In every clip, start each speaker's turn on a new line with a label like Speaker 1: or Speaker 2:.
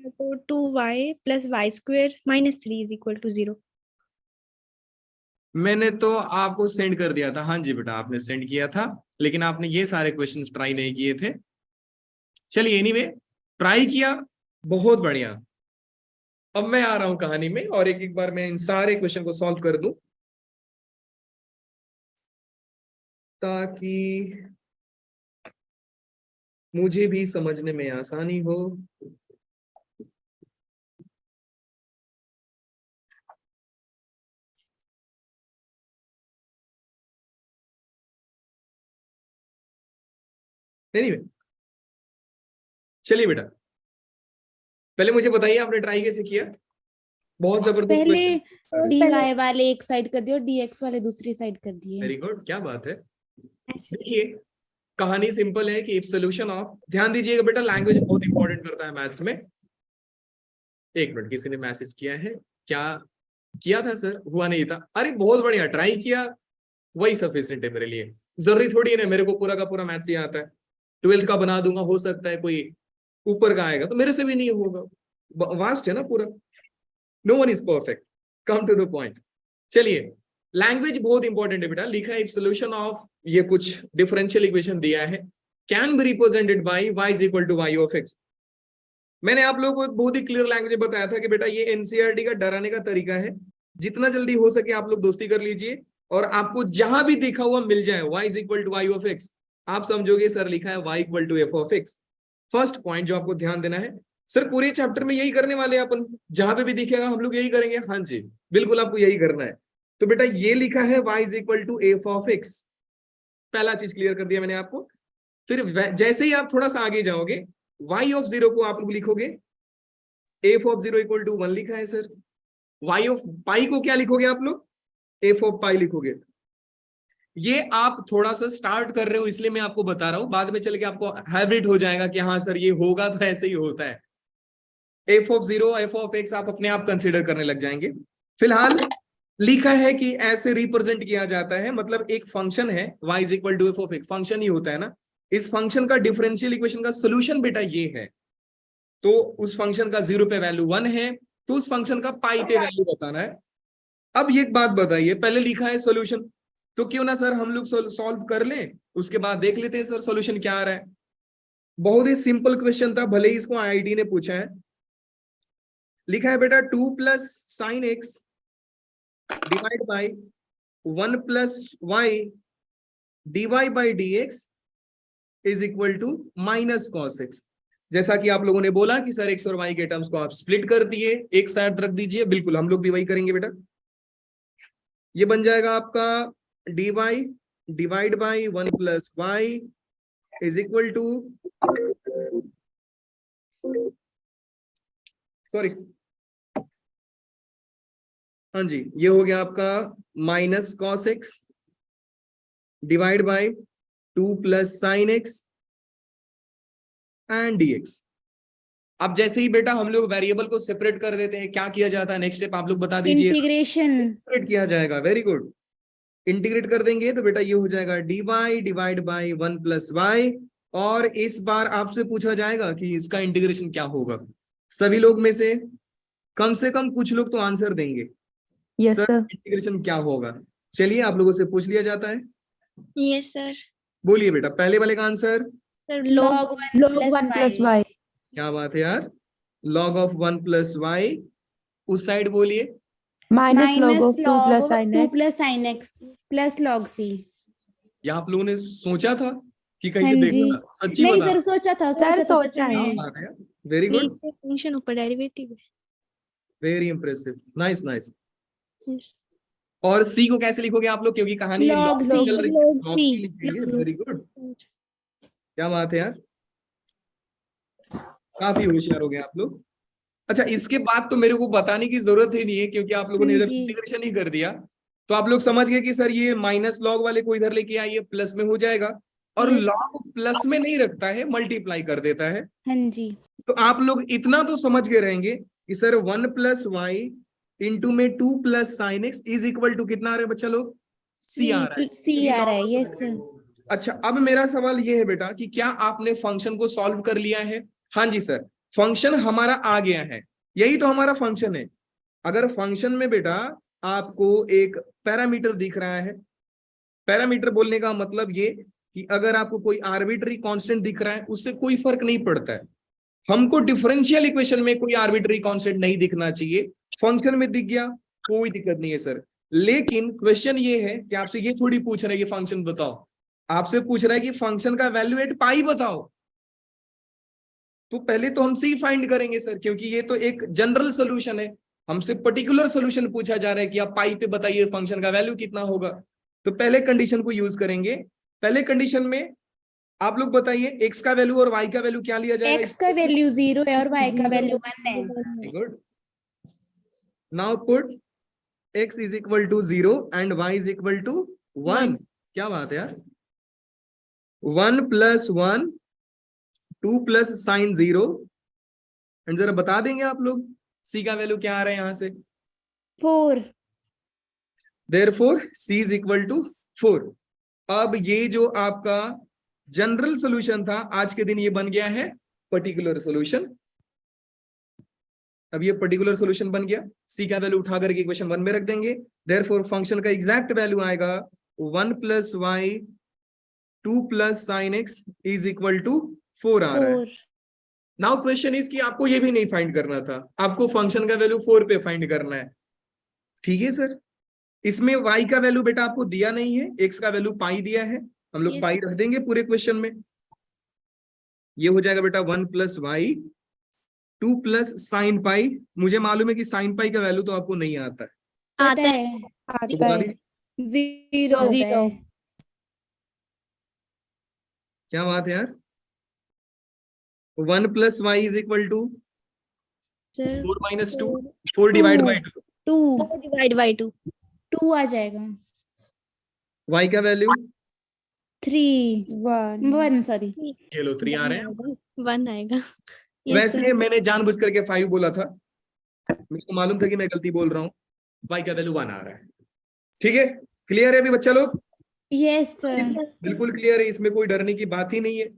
Speaker 1: तो 2y plus y square minus 3 is equal to 0।
Speaker 2: मैंने तो आपको सेंड कर दिया था। हाँ जी बेटा, आपने सेंड किया था, लेकिन आपने ये सारे क्वेश्चंस ट्राई नहीं किए थे। चलिए एनीवे, ट्राई किया, बहुत बढ़िया। अब मैं आ रहा हूं कहानी में, और एक एक बार मैं इन सारे क्वेश्चन को सॉल्व कर दूं, ताकि मुझे भी समझने में आसानी हो। एनीवे, चलिए बेटा, पहले मुझे बताइए आपने ट्राई कैसे किया। बहुत जबरदस्त
Speaker 3: पहले
Speaker 2: क्वेश्चन।
Speaker 3: dy वाले एक साइड कर दिए और dx वाले दूसरी साइड कर दिए।
Speaker 2: वेरी गुड, क्या बात है। देखिए, कहानी सिंपल है कि इफ सोल्यूशन ऑफ, ध्यान दीजिएगा बेटा, लैंग्वेज बहुत इंपॉर्टेंट करता है मैथ्स में। एक मिनट, किसी ने मैसेज किया है क्या? किया था सर, हुआ नहीं था। अरे बहुत बढ़िया, ट्राई किया, वही सफिशिएंट है मेरे लिए। जरूरी थोड़ी है ना मेरे को पूरा का पूरा मैथ्स ही आता है। 12th का बना दूंगा, हो सकता है कोई ऊपर का आएगा, तो मेरे से भी नहीं होगा। वास्ट है ना पूरा। No one is perfect, come to the point. चलिए, लैंग्वेज बहुत इंपॉर्टेंट है बेटा। लिखा है सोल्यूशन ऑफ, ये कुछ डिफरेंशियल इक्वेशन दिया है, can be represented by y is equal to y of x. मैंने आप लोगों को बहुत ही क्लियर लैंग्वेज में बताया था कि बेटा ये एनसीईआरटी का डराने का तरीका है। जितना जल्दी हो सके आप लोग दोस्ती कर लीजिए, और आपको जहां भी देखा हुआ मिल जाए y is equal to y of x, आप समझोगे सर लिखा है y equal to F of x. First point जो आपको ध्यान देना है, सर पूरे चैप्टर में यही करने वाले हैं अपन, जहां पे भी दिखेगा हम लोग यही करेंगे। हाँ जी, बिल्कुल आपको यही करना है। तो बेटा ये लिखा है y is equal to F of x, पहला चीज क्लियर कर दिया मैंने आपको। फिर जैसे ही आप थोड़ा सा आगे जाओगे, y ऑफ 0 को आप लोग लिखोगे एफ ऑफ 0 इक्वल टू 1 लिखा है सर। y ऑफ पाई को क्या लिखोगे आप लोग? एफ ऑफ पाई लिखोगे। ये आप थोड़ा सा स्टार्ट कर रहे हो इसलिए मैं आपको बता रहा हूं, बाद में चल के आपको हैबिट हो जाएगा कि हाँ सर ये होगा, तो ऐसे ही होता है। F of 0, F of x आप अपने आप कंसिडर करने लग जाएंगे। फिलहाल लिखा है कि ऐसे रिप्रेजेंट किया जाता है, मतलब एक फंक्शन है y is equal to F of X, function ही होता है ना। इस फंक्शन का डिफरेंशियल इक्वेशन का सोल्यूशन बेटा ये है। तो उस फंक्शन का 0 पे वैल्यू 1 है, तो उस फंक्शन का पाई पे वैल्यू बताना है। अब ये एक बात बताइए, पहले लिखा है सॉल्यूशन, तो क्यों ना सर हम लोग सॉल्व कर लें, उसके बाद देख लेते हैं सर सॉल्यूशन क्या आ रहा है। बहुत ही सिंपल क्वेश्चन था, भले ही इसको आईआईटी ने पूछा है। लिखा है बेटा 2 plus sine x divide by 1 plus y d y by d x is equal to minus cos x. जैसा कि आप लोगों ने बोला कि सर एक्स और वाई के टर्म्स को आप स्प्लिट कर दिए, एक साइड रख दीजिए, बिल्कुल हम लोग भी वही करेंगे बेटा। ये बन जाएगा आपका d y divide by 1 plus y is equal to, sorry, हाँ जी, ये हो गया आपका minus cos x divide by 2 plus sine x and dx। अब जैसे ही बेटा हम लोग वेरिएबल को सेपरेट कर देते हैं, क्या किया जाता है? नेक्स्ट स्टेप आप लोग बता दीजिए।
Speaker 3: इंटीग्रेशन
Speaker 2: इंटीग्रेट किया जाएगा, वेरी गुड। इंटीग्रेट कर देंगे तो बेटा ये हो जाएगा dy divide by 1 plus y, और इस बार आपसे पूछा जाएगा कि इसका इंटीग्रेशन क्या होगा। सभी लोग में से कम कुछ लोग तो आंसर देंगे,
Speaker 1: यस
Speaker 2: सर
Speaker 1: सर।
Speaker 2: इंटीग्रेशन क्या होगा। चलिए आप लोगों से पूछ लिया जाता है,
Speaker 1: यस सर।
Speaker 2: बोलिए बेटा पहले वाले का answer.
Speaker 1: Sir
Speaker 3: log
Speaker 1: log 1 plus y।
Speaker 2: क्या बात है यार, log ऑफ 1 प्लस वाई। उस साइड बोलिए
Speaker 1: minus log of 2 plus sin
Speaker 3: 2
Speaker 1: x
Speaker 3: plus sin x plus log c।
Speaker 2: या आप लोगों ने सोचा था कि कहीं
Speaker 3: हाँ
Speaker 2: से
Speaker 3: जी,
Speaker 2: देखा? सच्ची
Speaker 3: नहीं
Speaker 2: बता।
Speaker 3: सर सोचा था
Speaker 1: सर
Speaker 3: सच
Speaker 1: सोचा
Speaker 3: में।
Speaker 1: है।
Speaker 2: वेरी गुड,
Speaker 1: फंक्शन ऊपर डेरिवेटिव है।
Speaker 2: Very impressive, nice nice.
Speaker 1: Yes.
Speaker 2: और सी को कैसे लिखोगे आप लोग, क्योंकि कहानी
Speaker 3: Log
Speaker 2: log
Speaker 3: C।
Speaker 2: चल रही है,
Speaker 1: Log
Speaker 2: log
Speaker 1: C।
Speaker 2: C लिखेंगे। वेरी गुड, क्या बात है यार, काफी होशियार हो गए आप लोग। अच्छा, इसके बाद तो मेरे को बताने की जरूरत ही नहीं है, क्योंकि आप लोगों ने
Speaker 3: हाँ
Speaker 2: जब
Speaker 3: जी।
Speaker 2: इंटीग्रेशन ही कर दिया तो आप लोग समझ गए कि सर ये माइनस लॉग वाले को इधर लेके आइए, प्लस में हो जाएगा। और
Speaker 3: Yes।
Speaker 2: लॉग प्लस में नहीं रखता है, मल्टीप्लाई कर देता है।
Speaker 3: हाँ जी,
Speaker 2: तो आप लोग इतना तो समझ के रहेंगे कि सर 1 प्लस वाई इंटू में 2 plus sine x is equal to कितना आ रहा है बच्चा लोग? सी आ रहा है।
Speaker 3: C आ रहा है। Yes sir.
Speaker 2: अच्छा, अब मेरा सवाल ये है बेटा कि क्या आपने फंक्शन को सॉल्व कर लिया है? हाँ जी सर, फंक्शन हमारा आ गया है, यही तो हमारा फंक्शन है। अगर फंक्शन में बेटा आपको एक पैरामीटर दिख रहा है, पैरामीटर बोलने का मतलब ये कि अगर आपको कोई आर्बिट्री कांस्टेंट दिख रहा है उससे कोई फर्क नहीं पड़ता है। हमको डिफरेंशियल इक्वेशन में कोई आर्बिट्री कांस्टेंट नहीं दिखना चाहिए, फंक्शन में दिख गया कोई दिक्कत नहीं है सर। लेकिन क्वेश्चन ये है कि आपसे ये थोड़ी पूछ रहा है कि फंक्शन बताओ, आपसे पूछ रहा है कि फंक्शन का वैल्यू एट पाई बताओ। तो पहले तो हम सी फाइंड करेंगे सर, क्योंकि ये तो एक जनरल सोल्यूशन है, हमसे पर्टिकुलर सोल्यूशन पूछा जा रहा है कि आप पाई पे बताइए फंक्शन का वैल्यू कितना होगा। तो पहले कंडीशन को यूज करेंगे। पहले कंडीशन में आप लोग बताइए एक्स का वैल्यू और वाई का वैल्यू क्या लिया जाएगा?
Speaker 3: x का वैल्यू 0 है और y का वैल्यू 1 है।
Speaker 2: Good, now put x is equal to 0 and y is equal to 1। क्या बात है यार, 1 + 1 2 प्लस साइन 0, एंड जरा बता देंगे आप लोग c का वैल्यू क्या आ रहा है यहां से?
Speaker 3: 4।
Speaker 2: Therefore c is equal to 4। अब ये जो आपका जनरल सॉल्यूशन था आज के दिन ये बन गया है पर्टिकुलर सॉल्यूशन। अब ये पर्टिकुलर सॉल्यूशन बन गया, c का वैल्यू उठा करके इक्वेशन 1 में रख देंगे। Therefore फंक्शन का एग्जैक्ट वैल्यू आएगा 1 + y 2 + sin x is equal to 4 आ रहा है। नाउ क्वेश्चन इज कि आपको ये भी नहीं फाइंड करना था, आपको फंक्शन का वैल्यू 4 पे फाइंड करना है। ठीक है सर, इसमें y का वैल्यू बेटा आपको दिया नहीं है, x का वैल्यू पाई दिया है, हम लोग पाई रख देंगे पूरे क्वेश्चन में। ये हो जाएगा बेटा 1 + y 2 + sin पाई। मुझे मालूम है कि sin पाई का वैल्यू तो आपको नहीं आता है,
Speaker 3: आता है,
Speaker 2: तो बता दीजिए
Speaker 3: 0 होता है।
Speaker 2: क्या बात है यार। 1 + y is equal to 4 - 2, 4 divide by 2,
Speaker 3: 2
Speaker 1: divide by 2,
Speaker 3: 2 आ जाएगा।
Speaker 2: y का वैल्यू
Speaker 3: 3 1 सॉरी
Speaker 2: ये लो 3 आ रहे हैं।
Speaker 1: 1 आएगा।
Speaker 2: वैसे मैंने जानबूझ करके 5 बोला था, मेरे को मालूम था कि मैं गलती बोल रहा हूँ। y का वैल्यू 1 आ रहा है। ठीक है, क्लियर है अभी बच्चा लोग?
Speaker 3: Yes sir.
Speaker 2: बिल्कुल क्लियर है, इसमें कोई डरने की बात ही नहीं है,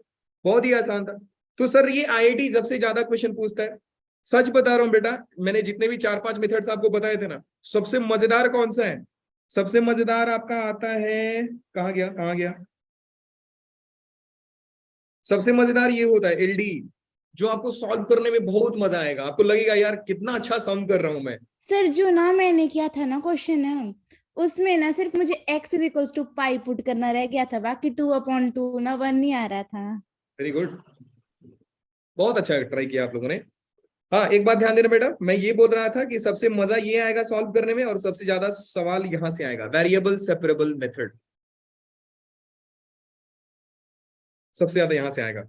Speaker 2: बहुत ही आसान था। तो सर ये आईआईटी सबसे ज्यादा क्वेश्चन पूछता है, सच बता रहा हूं बेटा, मैंने जितने भी 4-5 मेथड्स आपको बताए थे ना, सबसे मजेदार कौन सा है? सबसे मजेदार आपका आता है, कहाँ गया, सबसे मजेदार ये होता है एलडी, जो आपको सॉल्व करने में बहुत मजा आएगा, आपको लगेगा यार कितना अच्छा सॉल्व कर रहा हूं मैं।
Speaker 3: सर जो ना मैंने किया था ना क्वेश्चन है उसमें ना सिर्फ मुझे x = पाई पुट करना रह गया था, बाकी 2/2 ना 1 नहीं आ रहा था।
Speaker 2: वेरी गुड, बहुत अच्छा ट्राई किया आप लोगों ने। हाँ एक बात ध्यान देना बेटा, मैं ये बोल रहा था कि सबसे मजा ये आएगा सॉल्व करने में, और सबसे ज्यादा सवाल यहां से आएगा, वेरिएबल सेपरेबल मेथड, सबसे ज्यादा यहां से आएगा।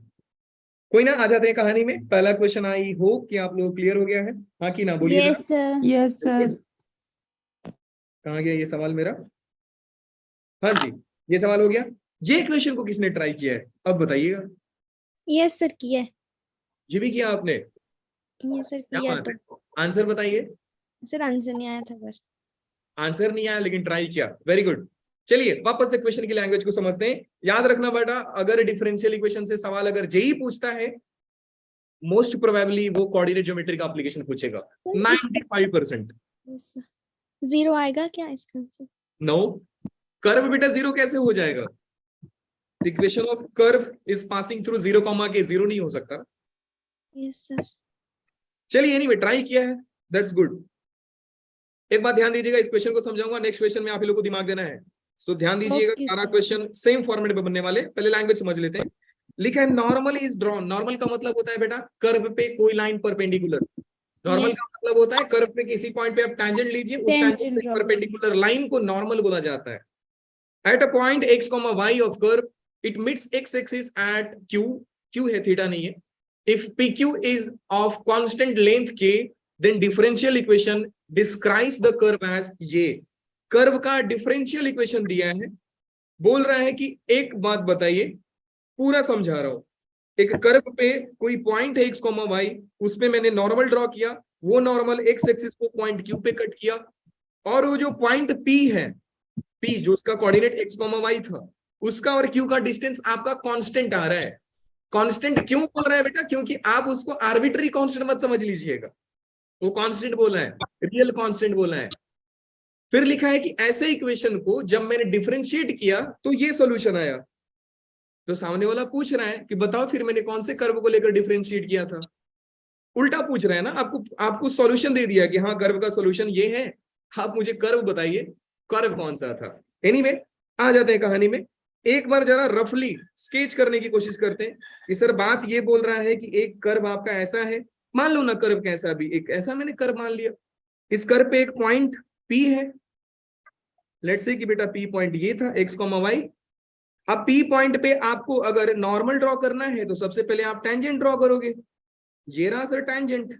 Speaker 2: कोई ना, आ जाते हैं कहानी में। पहला क्वेश्चन आई होप कि आप लोग क्लियर हो गया है, हाँ कि ना बोलिए।
Speaker 3: Yes sir.
Speaker 4: Yes sir.
Speaker 2: कहाँ गया ये सवाल मेरा? हाँ जी, ये सवाल हो गया। ये क्वेश्चन को किसने ट्राई किया है अब बताइएगा?
Speaker 1: यस सर किया है।
Speaker 2: ये भी किया आपने?
Speaker 1: ये सर
Speaker 2: क्या
Speaker 1: किया
Speaker 2: बात
Speaker 1: तो
Speaker 2: है, आंसर बताइए।
Speaker 1: सर आंसर नहीं आया था बस।
Speaker 2: आंसर नहीं आया लेकिन ट्राई किया, वेरी गुड। चलिए वापस से क्वेश्चन की लैंग्वेज को समझते हैं। याद रखना बेटा, अगर डिफरेंशियल इक्वेशन से सवाल अगर जेई पूछता है, मोस्ट प्रोबेबली वो कोऑर्डिनेट ज्योमेट्री का एप्लीकेशन पूछेगा 95%।
Speaker 1: 0 आएगा क्या इसका आंसर?
Speaker 2: नो, कर्व बेटा 0 कैसे हो जाएगा? Equation of curve is passing through 0, के 0 नहीं हो सकता।
Speaker 1: Yes sir.
Speaker 2: चलिए एनीवे ट्राई किया है, दैट्स गुड। एक बात ध्यान दीजिएगा, इस क्वेश्चन को समझाऊंगा, नेक्स्ट क्वेश्चन में आप ही लोगों को दिमाग देना है, सो ध्यान दीजिएगा।
Speaker 3: Okay,
Speaker 2: सारा
Speaker 3: sir.
Speaker 2: क्वेश्चन सेम फॉर्मेट में बनने वाले। पहले लैंग्वेज समझ लेते हैं। लिखा है नॉर्मल इज ड्रॉन। नॉर्मल का मतलब होता है बेटा कर्व पे कोई लाइन परपेंडिकुलर। Normal
Speaker 3: Yes.
Speaker 2: का मतलब होता है कर्व पे किसी पॉइंट पे आप टैंजेंट लीजिए, उस
Speaker 3: Tangent
Speaker 2: टैंजेंट पे
Speaker 3: draw
Speaker 2: परपेंडिकुलर लाइन को नॉर्मल बोला जाता है। At a point x, y of curve it meets x axis at q, q है थीटा नहीं है। If pq is of constant length k, then differential equation describes the curve as ये। Curve का differential equation दिया है, बोल रहा है कि एक बात बताइए, पूरा समझा रहा हूं। एक कर्व पे कोई पॉइंट है x, y, उस पे मैंने नॉर्मल ड्रॉ किया, वो नॉर्मल x एक्सिस को पॉइंट q पे कट किया, और वो जो पॉइंट p है, p जो उसका कोऑर्डिनेट x, y था, उसका और q का डिस्टेंस आपका कांस्टेंट आ रहा है। कांस्टेंट क्यों बोल रहा है बेटा? क्योंकि आप उसको आर्बिट्री कांस्टेंट मत समझ लीजिएगा, वो कांस्टेंट बोला है, रियल कांस्टेंट बोला है। फिर लिखा है कि ऐसे इक्वेशन को जब मैंने डिफरेंशिएट किया तो ये सॉल्यूशन आया। तो सामने वाला पूछ रहा है कि बताओ फिर मैंने कौन से कर्व को लेकर डिफरेंशिएट किया था। उल्टा पूछ रहा है ना, आपको सॉल्यूशन दे दिया कि हाँ कर्व का सॉल्यूशन ये है, आप मुझे कर्व बताइए, कर्व कौन सा था। एनीवे, आ जाते हैं कहानी में। एक बार जरा रफली स्केच करने की कोशिश करते हैं कि सर बात ये बोल रहा है कि एक कर्व आपका ऐसा है, मान लो ना कर्व कैसा भी, एक ऐसा मैंने कर्व मान लिया, इस कर्व पे एक पॉइंट P है, लेट्स से कि बेटा P पॉइंट ये था x, y। अब P पॉइंट पे आपको अगर नॉर्मल ड्रॉ करना है तो सबसे पहले आप टेंजेंट ड्रॉ करोगे। ये रहा सर टेंजेंट,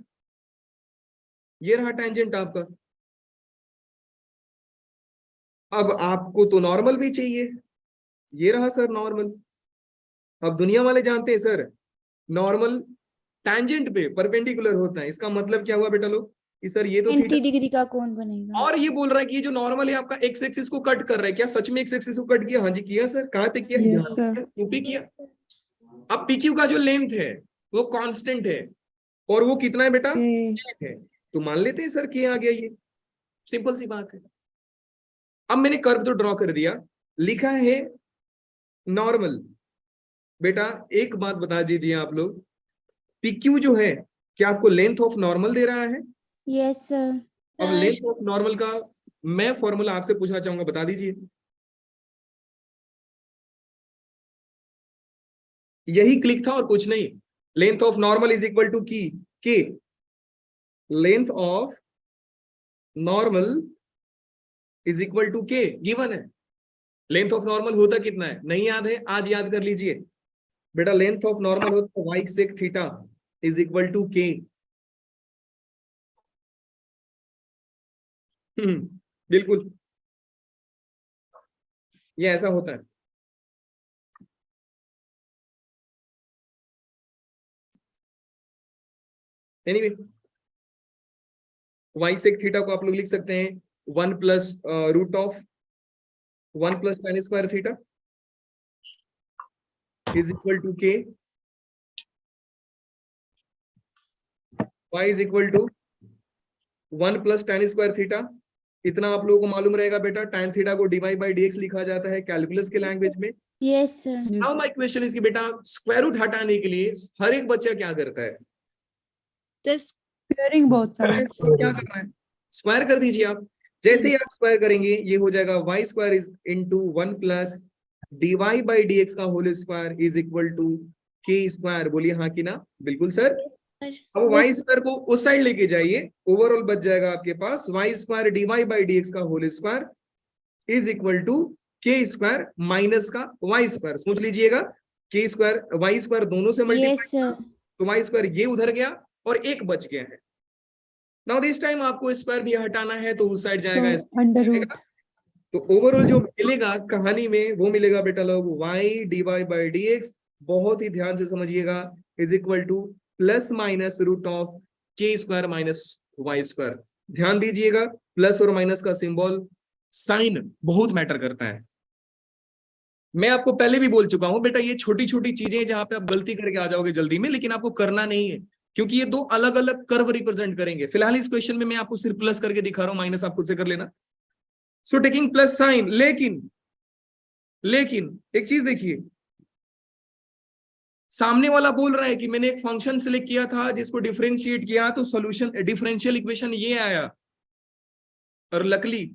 Speaker 2: ये रहा टेंजेंट आपका। अब आपको तो नॉर्मल भी चाहिए, ये रहा सर नॉर्मल। अब दुनिया वाले जानते हैं सर नॉर्मल टेंजेंट पे परपेंडिकुलर होता है, इसका मतलब क्या हुआ बेटा लोग कि सर ये तो
Speaker 3: 90 डिग्री का कोण बनेगा।
Speaker 2: और ये बोल रहा है कि ये जो नॉर्मल है आपका एक्स एक्सिस को कट कर रहा है, क्या सच में एक्स एक्सिस को कट किया? हाँ जी किया सर। कहाँ पे किया?
Speaker 1: Yes, sir.
Speaker 2: यूपी किया। अब PQ का जो लेंथ है वो कांस्टेंट है, और वो कितना है बेटा?
Speaker 1: Okay.
Speaker 2: है, तो मान लेते हैं सर कि आ गया, ये सिंपल सी बात है। अब मैंने कर्व तो ड्रॉ कर दिया, लिखा है नॉर्मल। बेटा एक बात बता दीजिए आप लोग, PQ जो है क्या आपको लेंथ ऑफ नॉर्मल दे रहा है?
Speaker 3: Yes sir.
Speaker 2: अब लेंथ ऑफ नॉर्मल का मैं फॉर्मूला आपसे पूछना चाहूंगा, बता दीजिए। यही क्लिक था और कुछ नहीं। Length of normal is equal to की k, length of normal is equal to k, given है। लेंथ ऑफ नॉर्मल होता कितना है? नहीं याद है? आज याद कर लीजिए बेटा, लेंथ ऑफ नॉर्मल होता है y sec theta is equal to k. बिल्कुल ये ऐसा होता है। एनीवे, y sec थीटा को आप लोग लिख सकते हैं 1 plus root of 1 plus tan square theta is equal to k, y is equal to 1 plus tan square theta. इतना आप लोगों को मालूम रहेगा बेटा, tan थीटा को dy बाई dx लिखा जाता है कैलकुलस के लैंग्वेज में।
Speaker 3: Yes sir.
Speaker 2: Now my question is कि बेटा स्क्वायर रूट हटाने के लिए हर एक बच्चा क्या करता है?
Speaker 1: Just squaring both sides.
Speaker 2: क्या करना है? स्क्वायर कर दीजिए आप। जैसे ही आप स्क्वायर करेंगे ये हो जाएगा y square is into 1 plus dy by dx का whole square is equal to k square. बोलिए हाँ कि ना? बिल्कुल सर। अब y स्क्वायर को उस साइड लेके जाइए, ओवरऑल बच जाएगा आपके पास y square dy by dx का whole square is equal to k square minus का y स्क्वायर। सोच लीजिएगा k स्क्वायर y स्क्वायर दोनों से
Speaker 3: यस
Speaker 2: मल्टीप्लाई,
Speaker 3: सर।
Speaker 2: तो y स्क्वायर ये उधर गया और एक बच गया है। नाउ दिस टाइम आपको स्क्वायर भी हटाना है तो उस साइड जाएगा,
Speaker 1: So under root.
Speaker 2: तो ओवरऑल जो मिलेगा कहानी में वो मिलेगा बेटा लोग y dy बाई dx, बहुत ही ध्यान से समझिएगा, is equal to plus minus root of k square minus y square. ध्यान दीजिएगा प्लस और माइनस का सिंबल, साइन बहुत मैटर करता है। मैं आपको पहले भी बोल चुका हूं बेटा, ये छोटी छोटी चीजें जहां पे आप गलती करके आ जाओगे जल्दी में, लेकिन आपको करना नहीं है क्योंकि ये दो अलग अलग कर्व रिप्रेजेंट करेंगे। फिलहाल इस क्वेश्चन में मैं आपको सिर्फ प्लस करके दिखा रहा हूं, माइनस आप खुद से कर लेना। सो टेकिंग प्लस साइन, लेकिन एक चीज देखिए, सामने वाला बोल रहा है कि मैंने एक फंक्शन सिलेक्ट किया था जिसको डिफरेंशिएट किया तो सॉल्यूशन डिफरेंशियल इक्वेशन ये आया, और लकली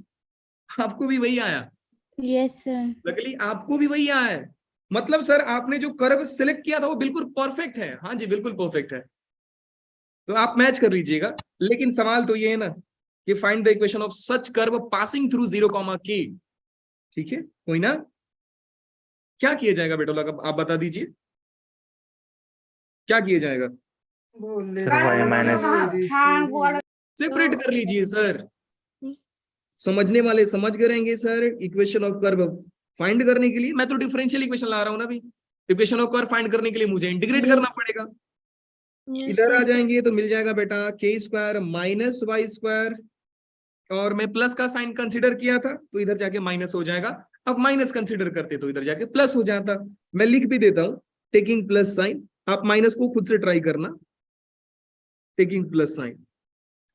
Speaker 2: आपको भी वही आया।
Speaker 3: Yes sir.
Speaker 2: लकली आपको भी वही आया है। मतलब सर आपने जो कर्व सिलेक्ट किया था वो बिल्कुल परफेक्ट है। हाँ जी बिल्कुल परफेक्ट है, तो आप मैच कर लीजिएगा। लेकिन सवाल तो ये है ना कि find the equation of such curve passing through 0, k। ठीक है, कोई ना, क्या किया जाएगा बेटा लोग, आप बता दीजिए क्या किया जाएगा? सेपरेट कर लीजिए सर, समझने वाले समझ करेंगे sir. Equation of curve find करने के लिए मैं तो डिफरेंशियल इक्वेशन ला रहा हूं ना अभी, इक्वेशन ऑफ कर्व फाइंड करने के लिए मुझे इंटीग्रेट करना पड़ेगा। इधर आ जाएंगे तो मिल जाएगा बेटा k square minus y square, और मैं प्लस का साइन कंसीडर किया था तो इधर जाके माइनस हो जाएगा। अब माइनस कंसीडर करते तो इधर जाके प्लस हो जाता। मैं लिख भी देता हूं, टेकिंग प्लस साइन, आप माइनस को खुद से ट्राई करना, टेकिंग प्लस साइन,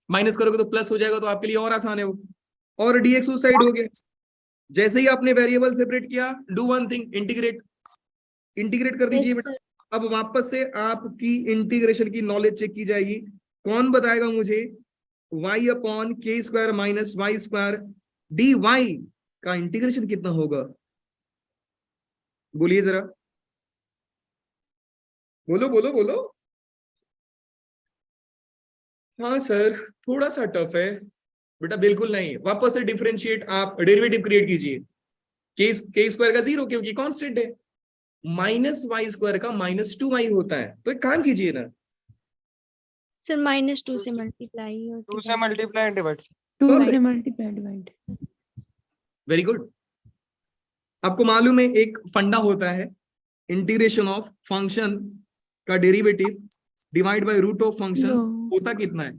Speaker 2: माइनस करोगे तो प्लस हो जाएगा, तो आपके लिए और आसान है वो, और dx उस साइड हो गया। जैसे ही आपने वेरिएबल सेपरेट किया, do one thing, integrate, integrate कर दीजिए बेटा। अब वापस से आपकी इंटीग्रेशन की नॉलेज चेक की जाएगी। कौन बताएगा मुझे y upon k square minus Y square dy का इंटीग्रेशन कितना होगा? बोलिए जरा, बोलो बोलो बोलो। हाँ सर, थोड़ा सा टफ है बेटा। बिल्कुल नहीं, वापस से डिफरेंशिएट, आप डेरिवेटिव क्रिएट कीजिए। के स्क्वायर का 0 क्योंकि कांस्टेंट है, माइनस वाई स्क्वायर का माइनस 2y होता है। तो एक काम कीजिए ना
Speaker 1: सर, -2 से मल्टीप्लाई और
Speaker 4: 2 से मल्टीप्लाई एंड डिवाइड।
Speaker 5: 2 से मल्टीप्लाई डिवाइड।
Speaker 2: Very good. आपको मालूम है एक फंडा होता है, इंटीग्रेशन ऑफ फंक्शन का derivative divide by root of function होता कितना है?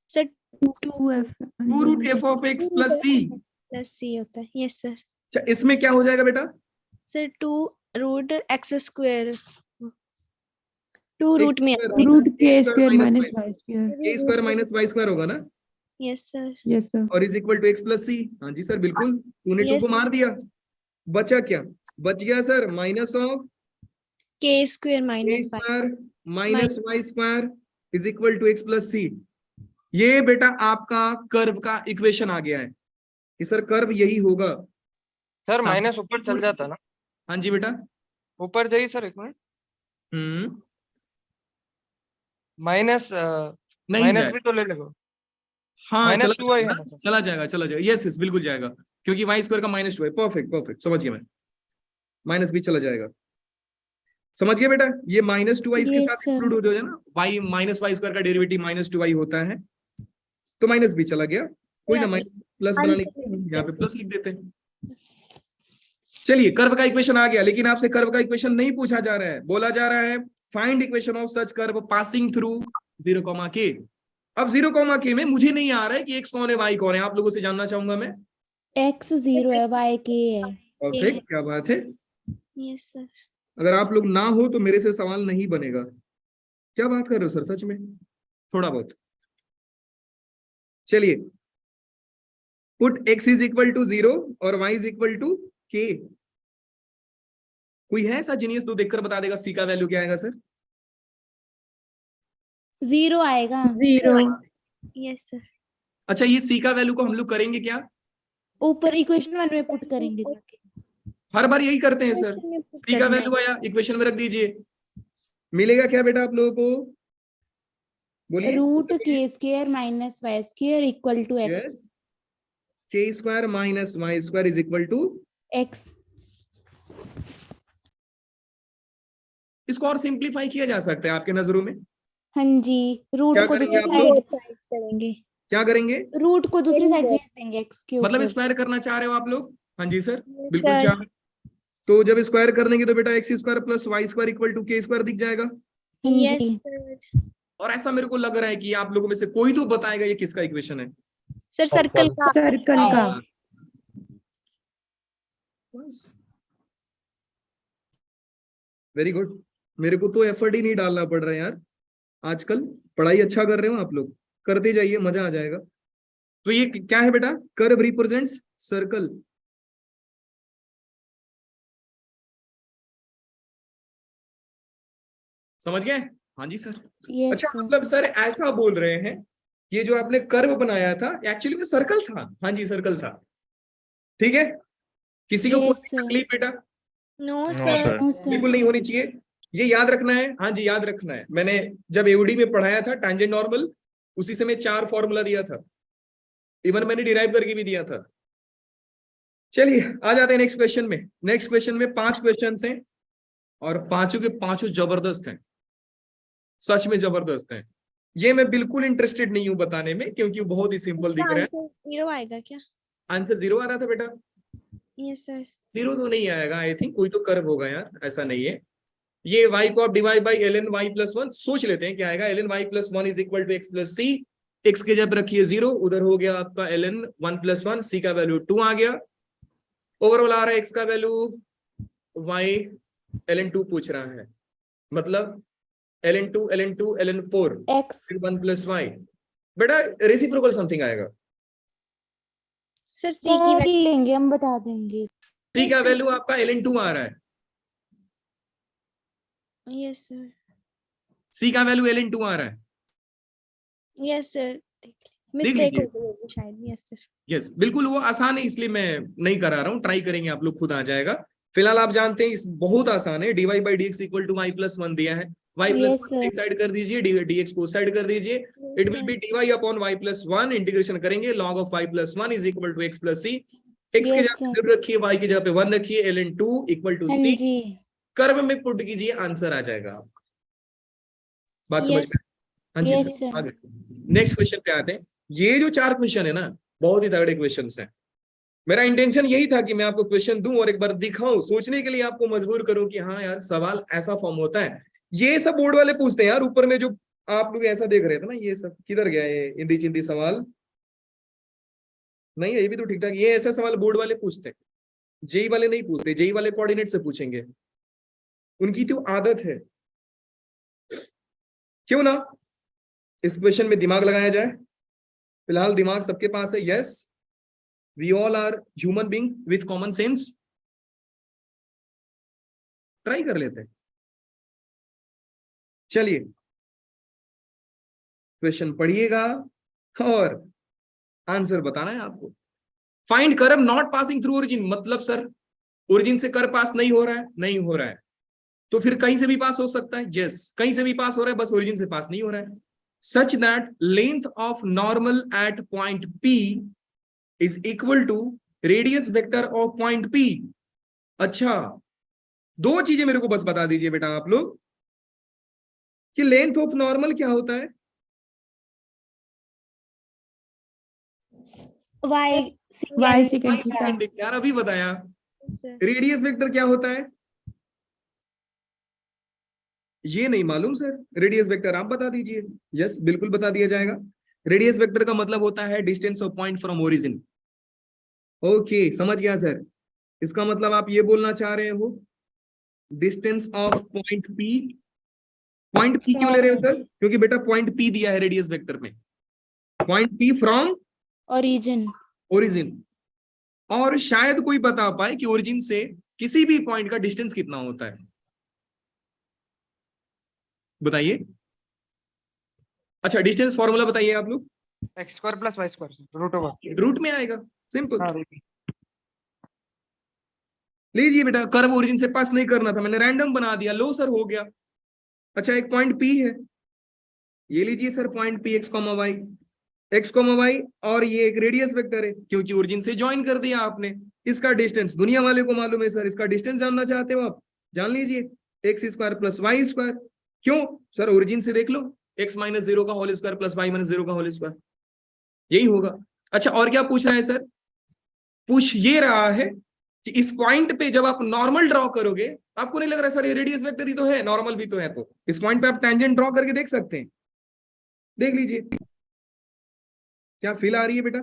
Speaker 1: Sir
Speaker 5: 2f
Speaker 2: 2 root F of x plus C.
Speaker 1: Plus C होता है। Yes sir.
Speaker 2: अच्छा, इसमें क्या हो जाएगा बेटा?
Speaker 1: Sir 2 root X square, 2 root में
Speaker 5: root K square minus Y square.
Speaker 2: K square minus Y square होगा ना,
Speaker 1: यस सर।
Speaker 5: Yes sir.
Speaker 2: और is equal to x plus सी। हाँ जी सर, बिल्कुल। तूने 2
Speaker 1: Yes.
Speaker 2: को मार दिया, बचा क्या? बच गया sir minus of
Speaker 1: K square
Speaker 2: K
Speaker 1: minus
Speaker 2: square minus Y square is equal to x plus C. ये बेटा आपका कर्व का इक्वेशन आ गया है कि सर कर्व यही होगा।
Speaker 4: सर
Speaker 2: सामने-
Speaker 4: माइनस ऊपर चल जाता ना,
Speaker 2: हाँ जी बेटा।
Speaker 4: ऊपर जाइए सर एक मिनट। माइनस
Speaker 2: नहीं
Speaker 4: माइनस
Speaker 2: जाएगा।
Speaker 4: भी तो ले लेगा।
Speaker 2: हाँ
Speaker 4: माइनस
Speaker 2: चला
Speaker 4: 2y है
Speaker 2: जाएगा,
Speaker 4: ना सर?
Speaker 2: चला जाएगा, चला जाएगा। यस यस, बिल्कुल जाएगा, क्योंकि वाई स्क्वायर का -2 है। परफेक्ट परफेक्ट, समझ गया मैं। माइनस भी चला जाएगा, समझ गया बेटा। ये -2y इसके
Speaker 3: Yes,
Speaker 2: साथ
Speaker 3: sir.
Speaker 2: इंक्लूड हो जाए ना, y माइनस वाई स्क्वायर का डेरिवेटिव -2y होता है, तो माइनस भी चला गया। कोई ना, माइनस प्लस बनाने के लिए यहाँ पे प्लस लिख देते हैं। चलिए, कर्व का इक्वेशन आ गया, लेकिन आपसे कर्व का इक्वेशन नहीं पूछा जा रहा है। बोला जा रहा है find equation of such curve passing through 0, k। अब 0, k में मुझे नहीं आ रहा है कि x कौन है y कौन है, आप लोगों से जानना चाहूंगा मैं।
Speaker 3: x 0 है, y k है।
Speaker 2: परफेक्ट, क्या बात है।
Speaker 1: Yes sir.
Speaker 2: अगर आप लोग ना हो तो मेरे से सवाल नहीं बनेगा। क्या बात कर रहे हो सर, सच में थोड़ा बहुत। चलिए, put x is equal to 0 और y is equal to k। कोई है ऐसा जीनियस तो देखकर बता देगा c का वैल्यू क्या आएगा सर?
Speaker 3: 0 आएगा।
Speaker 5: 0।
Speaker 1: Yes sir.
Speaker 2: अच्छा, ये c का वैल्यू को हम लोग करेंगे क्या?
Speaker 3: ऊपर इक्वेशन 1 में पुट करेंगे जाके।
Speaker 2: हर बार यही करते हैं सर। c का वैल्यू आया, इक्वेशन में रख दीजिए। मिलेगा क्या बेटा आप लोगों को? बोलिए।
Speaker 3: Root K square minus Y square equal to X.
Speaker 2: K square minus Y square is equal to
Speaker 3: X.
Speaker 2: इसको और सिंप्लीफाई किया जा सकता है आपके नजरों में?
Speaker 3: हाँ जी, रूट
Speaker 2: क्या
Speaker 3: को
Speaker 2: करेंगे
Speaker 3: दूसरी
Speaker 2: आप लोग?
Speaker 3: साइड,
Speaker 1: करेंगे।
Speaker 2: क्या करेंगे?
Speaker 3: रूट को दूसरी साइड भेज देंगे एक्स के
Speaker 2: मतलब
Speaker 3: ऊपर।
Speaker 2: स्क्वायर करना चाह रहे हो आप लोग? हाँ जी सर,
Speaker 1: Yes,
Speaker 2: बिल्कुल
Speaker 1: sir.
Speaker 2: चाह। तो जब स्क्वायर कर देंगे तो बेटा x square plus y square equal to k square दिख जाएगा।
Speaker 3: हाँ
Speaker 1: यस
Speaker 3: जी।
Speaker 1: सर।
Speaker 2: और ऐसा मेरे को लग रहा है कि आप लोगों में से कोई तो बताएगा ये किसका इक्वेशन है।
Speaker 1: सर सर्कल का।
Speaker 5: सर्कल का।
Speaker 2: Very good. मेरे को तो एफर्ट ही नहीं डालना पड़ रहा है यार, आजकल पढ़ाई अच्छा कर रहे हो आप लोग, करते जाइए, मजा आ जाएगा। तो ये क्या है बेटा? Curve represents circle. समझ गए? हाँ जी सर।
Speaker 3: यस
Speaker 2: अच्छा,
Speaker 3: सर।
Speaker 2: मतलब सर ऐसा बोल रहे हैं ये जो आपने कर्व बनाया था एक्चुअली में सर्कल था? हाँ जी, सर्कल था। ठीक है, किसी को
Speaker 3: Yes,
Speaker 2: कोई
Speaker 3: sir.
Speaker 2: तकलीफ बेटा?
Speaker 1: No
Speaker 4: No,
Speaker 1: sir.
Speaker 4: sir.
Speaker 3: No sir.
Speaker 2: बिल्कुल नहीं होनी चाहिए, ये याद रखना है। हाँ जी, याद रखना है। मैंने जब एओडी में पढ़ाया था टैंजेंट नॉर्मल, उसी समय 4 फॉर्मूला दिया था, इवन मैंने डिराइव करके भी दिया था। चलिए आ जाते हैं नेक्स्ट क्वेश्चन में। नेक्स्ट क्वेश्चन में 5 क्वेश्चन हैं और पांचों के पांचों जबरदस्त हैं, सच में जबरदस्त हैं। ये मैं बिल्कुल इंटरेस्टेड नहीं हूं बताने में, क्योंकि वो बहुत ही सिंपल दिख रहा है।
Speaker 1: आंसर 0 आएगा क्या?
Speaker 2: आंसर 0 आ रहा था बेटा?
Speaker 1: Yes sir.
Speaker 2: 0 तो नहीं आएगा, आई थिंक कोई तो कर्व होगा यार, ऐसा नहीं है। ये y को आप divide by ln y plus 1 सोच लेते हैं क्या आएगा। ln y plus 1 is equal to x plus c. X के जब रखिए 0, उधर हो गया आपका ln 1 प्लस 1, सी का वैल्यू 2 आ गया। ओवरऑल आ रहा है एक्स का वैल्यू y ln 2 पूछ रहा है। मतलब ln2 ln2 ln4
Speaker 3: x
Speaker 2: 1 plus y। बेटा रेसिप्रोकल समथिंग आएगा।
Speaker 1: सर सी की
Speaker 3: कर
Speaker 1: वैल्यू
Speaker 3: लेंगे, हम बता देंगे।
Speaker 2: c का वैल्यू आपका ln2 आ रहा है,
Speaker 1: यस सर
Speaker 2: c का वैल्यू ln2 आ रहा है।
Speaker 1: यस सर
Speaker 2: देख
Speaker 1: मिस्टेक
Speaker 2: लीजिए।
Speaker 1: हो गई होगी शायद। यस सर
Speaker 2: यस बिल्कुल, वो आसान है इसलिए मैं नहीं करा रहा हूँ, ट्राई करेंगे आप लोग, खुद आ जाएगा। फिलहाल आप जानते हैं इस बहुत आसान है, dy by dx equal to y plus 1 दिया है, y प्लस
Speaker 3: Yes,
Speaker 2: 1
Speaker 3: sir.
Speaker 2: एक साइड कर दीजिए, dx को साइड कर दीजिए, it will be dy upon y plus 1, integration करेंगे log of y plus 1 is equal to x plus c, x की
Speaker 3: Yes,
Speaker 2: जगह
Speaker 3: sir.
Speaker 2: 0 रखिए, y की जगह पे 1 रखिए, ln2 इक्वल टू
Speaker 3: हाँ
Speaker 2: c,
Speaker 3: जी।
Speaker 2: कर्व में पुट कीजिए, आंसर आ जाएगा आपका। बात समझ
Speaker 1: Yes.
Speaker 2: में? हाँ जी
Speaker 3: Yes,
Speaker 2: सर,
Speaker 3: sir.
Speaker 2: आगे नेक्स्ट क्वेश्चन पे आते हैं। ये जो 4 क्वेश्चन है ना, बहुत ही तगड़े क्वेश्चन हैं। मेरा इंटेंशन यही था कि मैं आपको क्वेश्चन दूं और एक बार दिखाऊं, सोचने के लिए आपको मजबूर करूं कि हाँ यार सवाल ऐसा फॉर्म होता है। ये सब बोर्ड वाले पूछते हैं यार, ऊपर में जो आप लोग ऐसा देख रहे थे ना, ये सब किधर गया, ये हिंदी चिंदी सवाल नहीं है, ये भी तो ठीक ठाक। ये ऐसा सवाल बोर्ड वाले पूछते हैं, जेई वाले नहीं पूछते, जेई वाले कोऑर्डिनेट से पूछेंगे, उनकी तो आदत है। क्यों ना इस क्वेश्चन में दिमाग लगाया जाए। फिलहाल दिमाग सबके पास है, yes we all are human being with common sense. Try कर लेते हैं, चलिए क्वेश्चन पढ़िएगा और आंसर बताना है आपको। Find curve not passing through origin, मतलब सर ओरिजिन से कर्व पास नहीं हो रहा है, नहीं हो रहा है, तो फिर कहीं से भी पास हो सकता है, यस कहीं से भी पास हो रहा है, बस ओरिजिन से पास नहीं हो रहा है। Such that length of normal at point P is equal to radius vector of point P। अच्छा, दो चीजें मेरे को बस बता दीजिए बेटा आप लोग कि लेंथ ऑफ नॉर्मल क्या होता है।
Speaker 3: y
Speaker 5: y secant
Speaker 2: Y
Speaker 5: theta.
Speaker 2: secant यार अभी बताया।
Speaker 1: Yes, sir.
Speaker 2: रेडियस वेक्टर क्या होता है, ये नहीं मालूम सर, रेडियस वेक्टर आप बता दीजिए। यस बिल्कुल बता दिया जाएगा। रेडियस वेक्टर का मतलब होता है distance of point from origin. Okay समझ गया सर, इसका मतलब आप ये बोलना चाह रहे हो distance of point P। Point P क्यों ले रहे हो सर, क्योंकि बेटा पॉइंट P दिया है रेडियस वेक्टर में, point P from
Speaker 3: origin.
Speaker 2: Origin. और शायद कोई बता पाए कि ओरिजिन से किसी भी पॉइंट का डिस्टेंस कितना होता है, बताइए। अच्छा डिस्टेंस फॉर्मूला बताइए आप लोग।
Speaker 4: x square plus y square root over.
Speaker 2: Root में आएगा, सिंपल।
Speaker 4: हाँ
Speaker 2: लीजिए बेटा, कर्व ओरिजिन से पास नहीं करना था, मैंने रैंडम बना दिया, लो सर हो गया। अच्छा एक पॉइंट P है, ये लीजिए sir point P x, y और ये एक रेडियस वेक्टर है, क्योंकि ओरिजिन से ज्वाइन कर दिया आपने। इसका डिस्टेंस दुनिया वाले को मालूम है सर, इसका डिस्टेंस जानना चाहते हो आप, जान लीजिए x square plus y square. क्यों सर, ओरिजिन से देख लो, x माइनस 0 का whole square plus y minus 0 का होल स्क्वायर, यही होगा। अच्छा और क्या पूछ रहा है सर, पूछ ये रहा है कि इस पॉइंट पे जब आप नॉर्मल ड्रॉ करोगे, आपको नहीं लग रहा सर ये रेडियस वेक्टर ही तो है, नॉर्मल भी तो है, तो इस पॉइंट पे आप टेंजेंट ड्रॉ करके देख सकते हैं। देख लीजिए, क्या फील आ रही है बेटा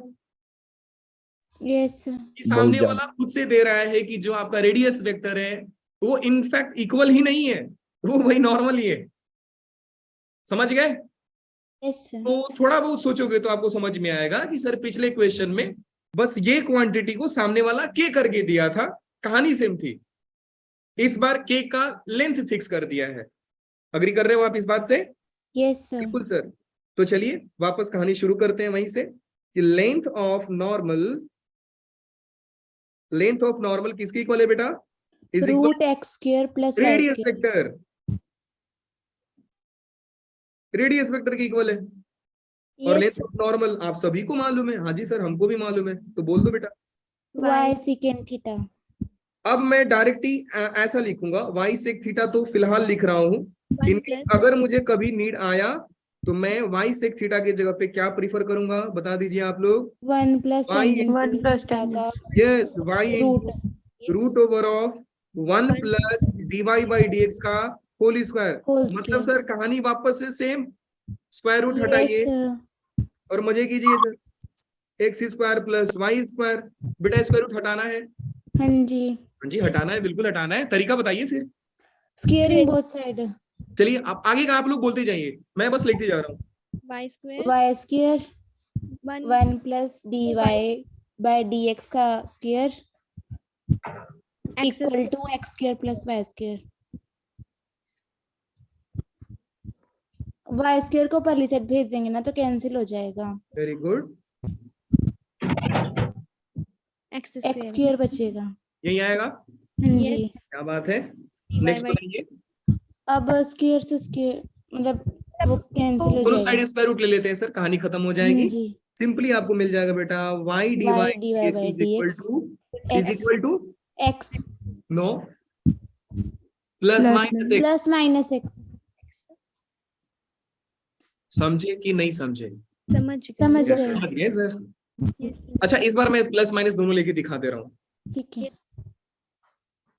Speaker 3: Yes, sir.
Speaker 2: कि सामने वाला खुद से दे रहा है कि जो आपका रेडियस वेक्टर है वो इनफैक्ट इक्वल ही नहीं है, वो वही नॉर्मल ही है। समझ गए?
Speaker 3: Yes, sir.
Speaker 2: तो थोड़ा बहुत सोचोगे तो आपको समझ में आएगा कि सर पिछले क्वेश्चन में बस ये क्वांटिटी को सामने वाला के करके दिया था, कहानी सेम थी। इस बार के का लेंथ फिक्स कर दिया है। अग्री कर रहे हो आप इस बात से?
Speaker 3: Yes, sir.
Speaker 2: बिल्कुल सर। तो चलिए वापस कहानी शुरू करते हैं वहीं से कि लेंथ ऑफ नॉर्मल किसकी इक्वल है बेटा? Is equal
Speaker 3: Root x square plus y
Speaker 2: radius
Speaker 3: square.
Speaker 2: Vector, radius vector की इक्वल है। और
Speaker 3: Yes,
Speaker 2: लेंथ ऑफ नॉर्मल आप सभी को मालूम है। हाँ जी सर, हमको भी मालूम है, तो बोल दो बेटा।
Speaker 3: y secant theta.
Speaker 2: अब मैं डायरेक्ट ही ऐसा लिखूंगा, y sec थीटा तो फिलहाल लिख रहा हूं। इनकेस अगर मुझे कभी नीड आया तो मैं y sec थीटा की जगह पे क्या प्रीफर करूंगा, बता दीजिए आप लोग।
Speaker 3: 1 plus
Speaker 2: Y
Speaker 3: tangent
Speaker 5: 1
Speaker 3: to
Speaker 5: plus
Speaker 3: theta
Speaker 5: tangent.
Speaker 3: का
Speaker 2: यस y
Speaker 3: root.
Speaker 2: Root over of 1 plus dy by dx का होल स्क्वायर।
Speaker 3: Whole
Speaker 2: मतलब
Speaker 3: square.
Speaker 2: सर कहानी वापस से सेम, स्क्वायर रूट
Speaker 3: Yes,
Speaker 2: हटाइए
Speaker 3: sir.
Speaker 2: और मजे कीजिए sir. X square plus y square, बेटा स्क्वायर रूट हटाना है।
Speaker 3: हाँ जी.
Speaker 2: हाँ जी हटाना है, बिल्कुल हटाना है, तरीका बताइए फिर।
Speaker 3: Squaring both side.
Speaker 2: चलिए आप आगे का आप लोग बोलते जाइए, मैं बस लिखते जा रहा हूँ।
Speaker 1: y square
Speaker 3: y square
Speaker 1: 1
Speaker 3: 1 plus dy by dx का square
Speaker 1: x
Speaker 3: equal to x square plus y square. y square को पहली साइड भेज देंगे ना तो कैंसिल हो जाएगा,
Speaker 2: very good,
Speaker 1: x
Speaker 3: x
Speaker 1: square
Speaker 3: square बचेगा।
Speaker 2: यही आएगा,
Speaker 3: हाँ जी।
Speaker 2: क्या बात है।
Speaker 1: dy
Speaker 2: नेक्स्ट
Speaker 1: by
Speaker 2: बताइए,
Speaker 3: अब स्क्वायर से स्क्वायर मतलब वो कैंसिल हो
Speaker 2: दोनों
Speaker 3: जाएगा।
Speaker 2: साइड स्क्वायर रूट ले लेते हैं सर, कहानी खत्म हो
Speaker 3: हाँ
Speaker 2: जाएगी।
Speaker 3: जी।
Speaker 2: सिंपली आपको मिल जाएगा बेटा y dy
Speaker 3: y dy
Speaker 2: x
Speaker 3: by
Speaker 2: is equal
Speaker 3: dx
Speaker 2: to is
Speaker 3: x
Speaker 2: equal to
Speaker 3: x
Speaker 2: no plus
Speaker 5: Plus
Speaker 2: minus
Speaker 5: minus.
Speaker 2: X.
Speaker 3: Plus minus x।
Speaker 2: समझे कि नहीं समझे?
Speaker 1: समझ
Speaker 3: समझ
Speaker 1: गए
Speaker 3: गए।
Speaker 2: समझ गए सर।
Speaker 1: Yes, sir.
Speaker 2: अच्छा इस बार मैं प्लस माइनस दोनों लेके दिखा दे रहा हूँ,
Speaker 3: ठीक है।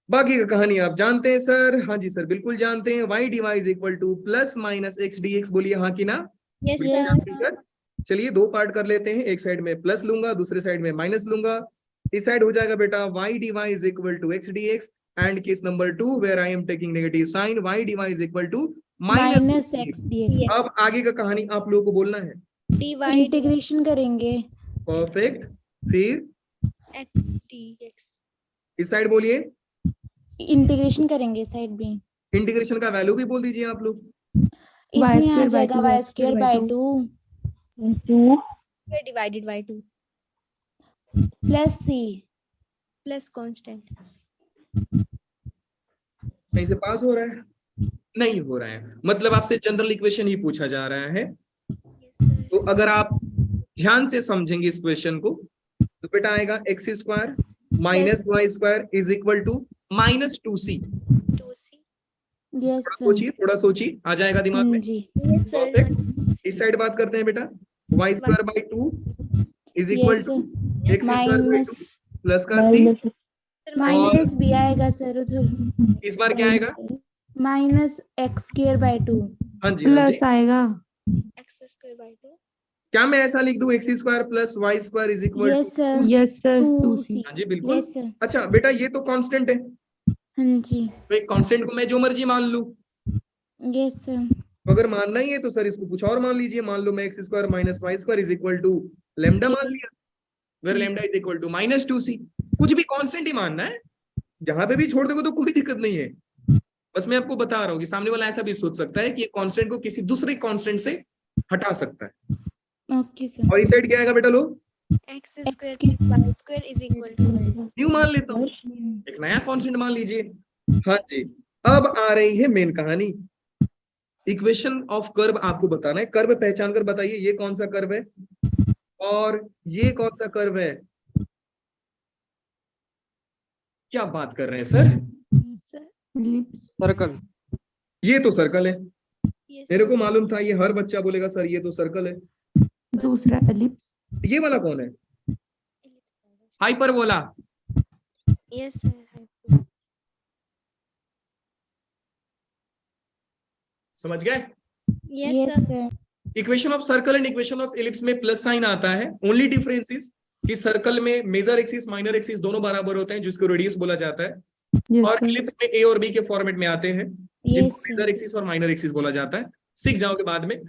Speaker 2: बाकी का कहानी आप जानते हैं सर। हाँ जी सर बिल्कुल जानते हैं, y dy is equal to plus minus x dx, बोलिए हाँ कि ना?
Speaker 1: Yes,
Speaker 2: बिल्कुल
Speaker 1: sir.
Speaker 2: जानते हैं सर। चलिए दो पार्ट कर लेते हैं, एक साइड में प्लस लूंगा दूसरे साइड में माइनस लूंगा। इस साइड हो जाएगा बेटा y dy is equal to x dx and case number 2 where I am taking negative sign y dy is equal to
Speaker 3: minus x dx।
Speaker 2: अब आगे का कहानी आप लोगों को बोलना है।
Speaker 1: dy
Speaker 3: इंटीग्रेशन करेंगे।
Speaker 2: परफेक्ट, फिर
Speaker 1: x dx.
Speaker 2: इस साइड बोलिए,
Speaker 3: इंटीग्रेशन करेंगे साइड भी।
Speaker 2: इंटीग्रेशन का वैल्यू भी बोल दीजिए आप लोग।
Speaker 3: इसमें आ
Speaker 5: square by
Speaker 3: जाएगा
Speaker 5: 2,
Speaker 3: y
Speaker 5: x
Speaker 3: स्क्वायर
Speaker 5: square by
Speaker 3: by
Speaker 5: 2.
Speaker 3: 2
Speaker 1: Square divided by 2
Speaker 3: plus c
Speaker 1: plus constant.
Speaker 2: कहीं से पास हो रहा है? नहीं हो रहा है, मतलब आपसे जनरल इक्वेशन ही पूछा जा रहा है।
Speaker 1: Yes, sir.
Speaker 2: तो अगर आप ध्यान से समझेंगे इस क्वेश्चन को तो बेटा आएगा x square minus Y square is equal to minus 2c।
Speaker 1: 2c.
Speaker 3: Yes
Speaker 2: थोड़ा सोचिए आ जाएगा दिमाग में।
Speaker 3: जी।
Speaker 1: Yes, sir.
Speaker 2: परफेक्ट, इस साइड बात करते हैं बेटा, y square by 2 is equal
Speaker 3: yes
Speaker 2: to x square by 2
Speaker 3: minus
Speaker 2: plus का c।
Speaker 1: Sir,
Speaker 3: माइनस भी आएगा सर उधर।
Speaker 2: इस बार क्या आएगा?
Speaker 3: Minus x square by 2।
Speaker 2: हाँ जी हाँ जी,
Speaker 5: Plus आएगा.
Speaker 1: x square by 2.
Speaker 2: क्या मैं ऐसा लिख दूं x square plus y square is equal
Speaker 3: yes sir
Speaker 5: Yes sir.
Speaker 3: 2c।
Speaker 5: 2c.
Speaker 2: हाँ जी बिल्कुल।
Speaker 3: Yes sir.
Speaker 2: अच्छा बेटा ये तो कांस्टेंट है,
Speaker 3: हाँ जी।
Speaker 2: तो एक कांस्टेंट को मैं जो मर्जी मान लूं,
Speaker 3: यस सर।
Speaker 2: तो अगर मानना ही है तो सर इसको कुछ और मान लीजिए, मान लो मैं x square minus Y square is equal to lambda मान लिया, where lambda is equal to minus 2c। कुछ भी कांस्टेंट ही मानना है, यहाँ पे भी छोड़ दोगे तो कोई दिक्कत नहीं है। बस मैं आपको बता रहा हूँ कि सामने वाला ऐसा भी सोच सकता है कि ये कांस्टेंट को किसी दूसरे कांस्टेंट से हटा सकता है।
Speaker 3: Okay sir.
Speaker 2: और इस साइड क्या आएगा बेटा लोग?
Speaker 1: x square plus y square is equal to
Speaker 2: new मान लेता हूँ, एक नया कांस्टेंट मान लीजिए। हाँ जी, अब आ रही है मेन कहानी। इक्वेशन ऑफ कर्व आपको बताना है, कर्व पहचान कर बताइए ये कौन सा कर्व है और ये कौन सा कर्व है। क्या बात कर रहे हैं सर?
Speaker 1: sir.
Speaker 5: Ellipse.
Speaker 4: सर्कल।
Speaker 2: ये तो सर्कल है,
Speaker 1: Yes,
Speaker 2: मेरे
Speaker 1: sir.
Speaker 2: को मालूम था, ये हर बच्चा बोलेगा सर ये तो सर्कल है।
Speaker 5: दूसरा ellipse.
Speaker 2: ये वाला कौन है? हाइपरबोला।
Speaker 1: Yes, sir.
Speaker 2: समझ गए?
Speaker 1: Yes,
Speaker 3: yes
Speaker 1: sir.
Speaker 3: Sir.
Speaker 2: Equation of circle and equation of ellipse में प्लस साइन आता है। ओनली डिफरेंस इज कि सर्कल में मेजर एक्सिस माइनर एक्सिस दोनों बराबर होते हैं जिसको रेडियस बोला जाता है,
Speaker 5: Yes
Speaker 2: और
Speaker 5: sir.
Speaker 2: एलिप्स में ए और बी के फॉर्मेट में आते हैं जिनको
Speaker 3: यस
Speaker 2: मेजर एक्सिस और माइनर एक्सिस बोला जाता है। सीख जाओगे बाद में।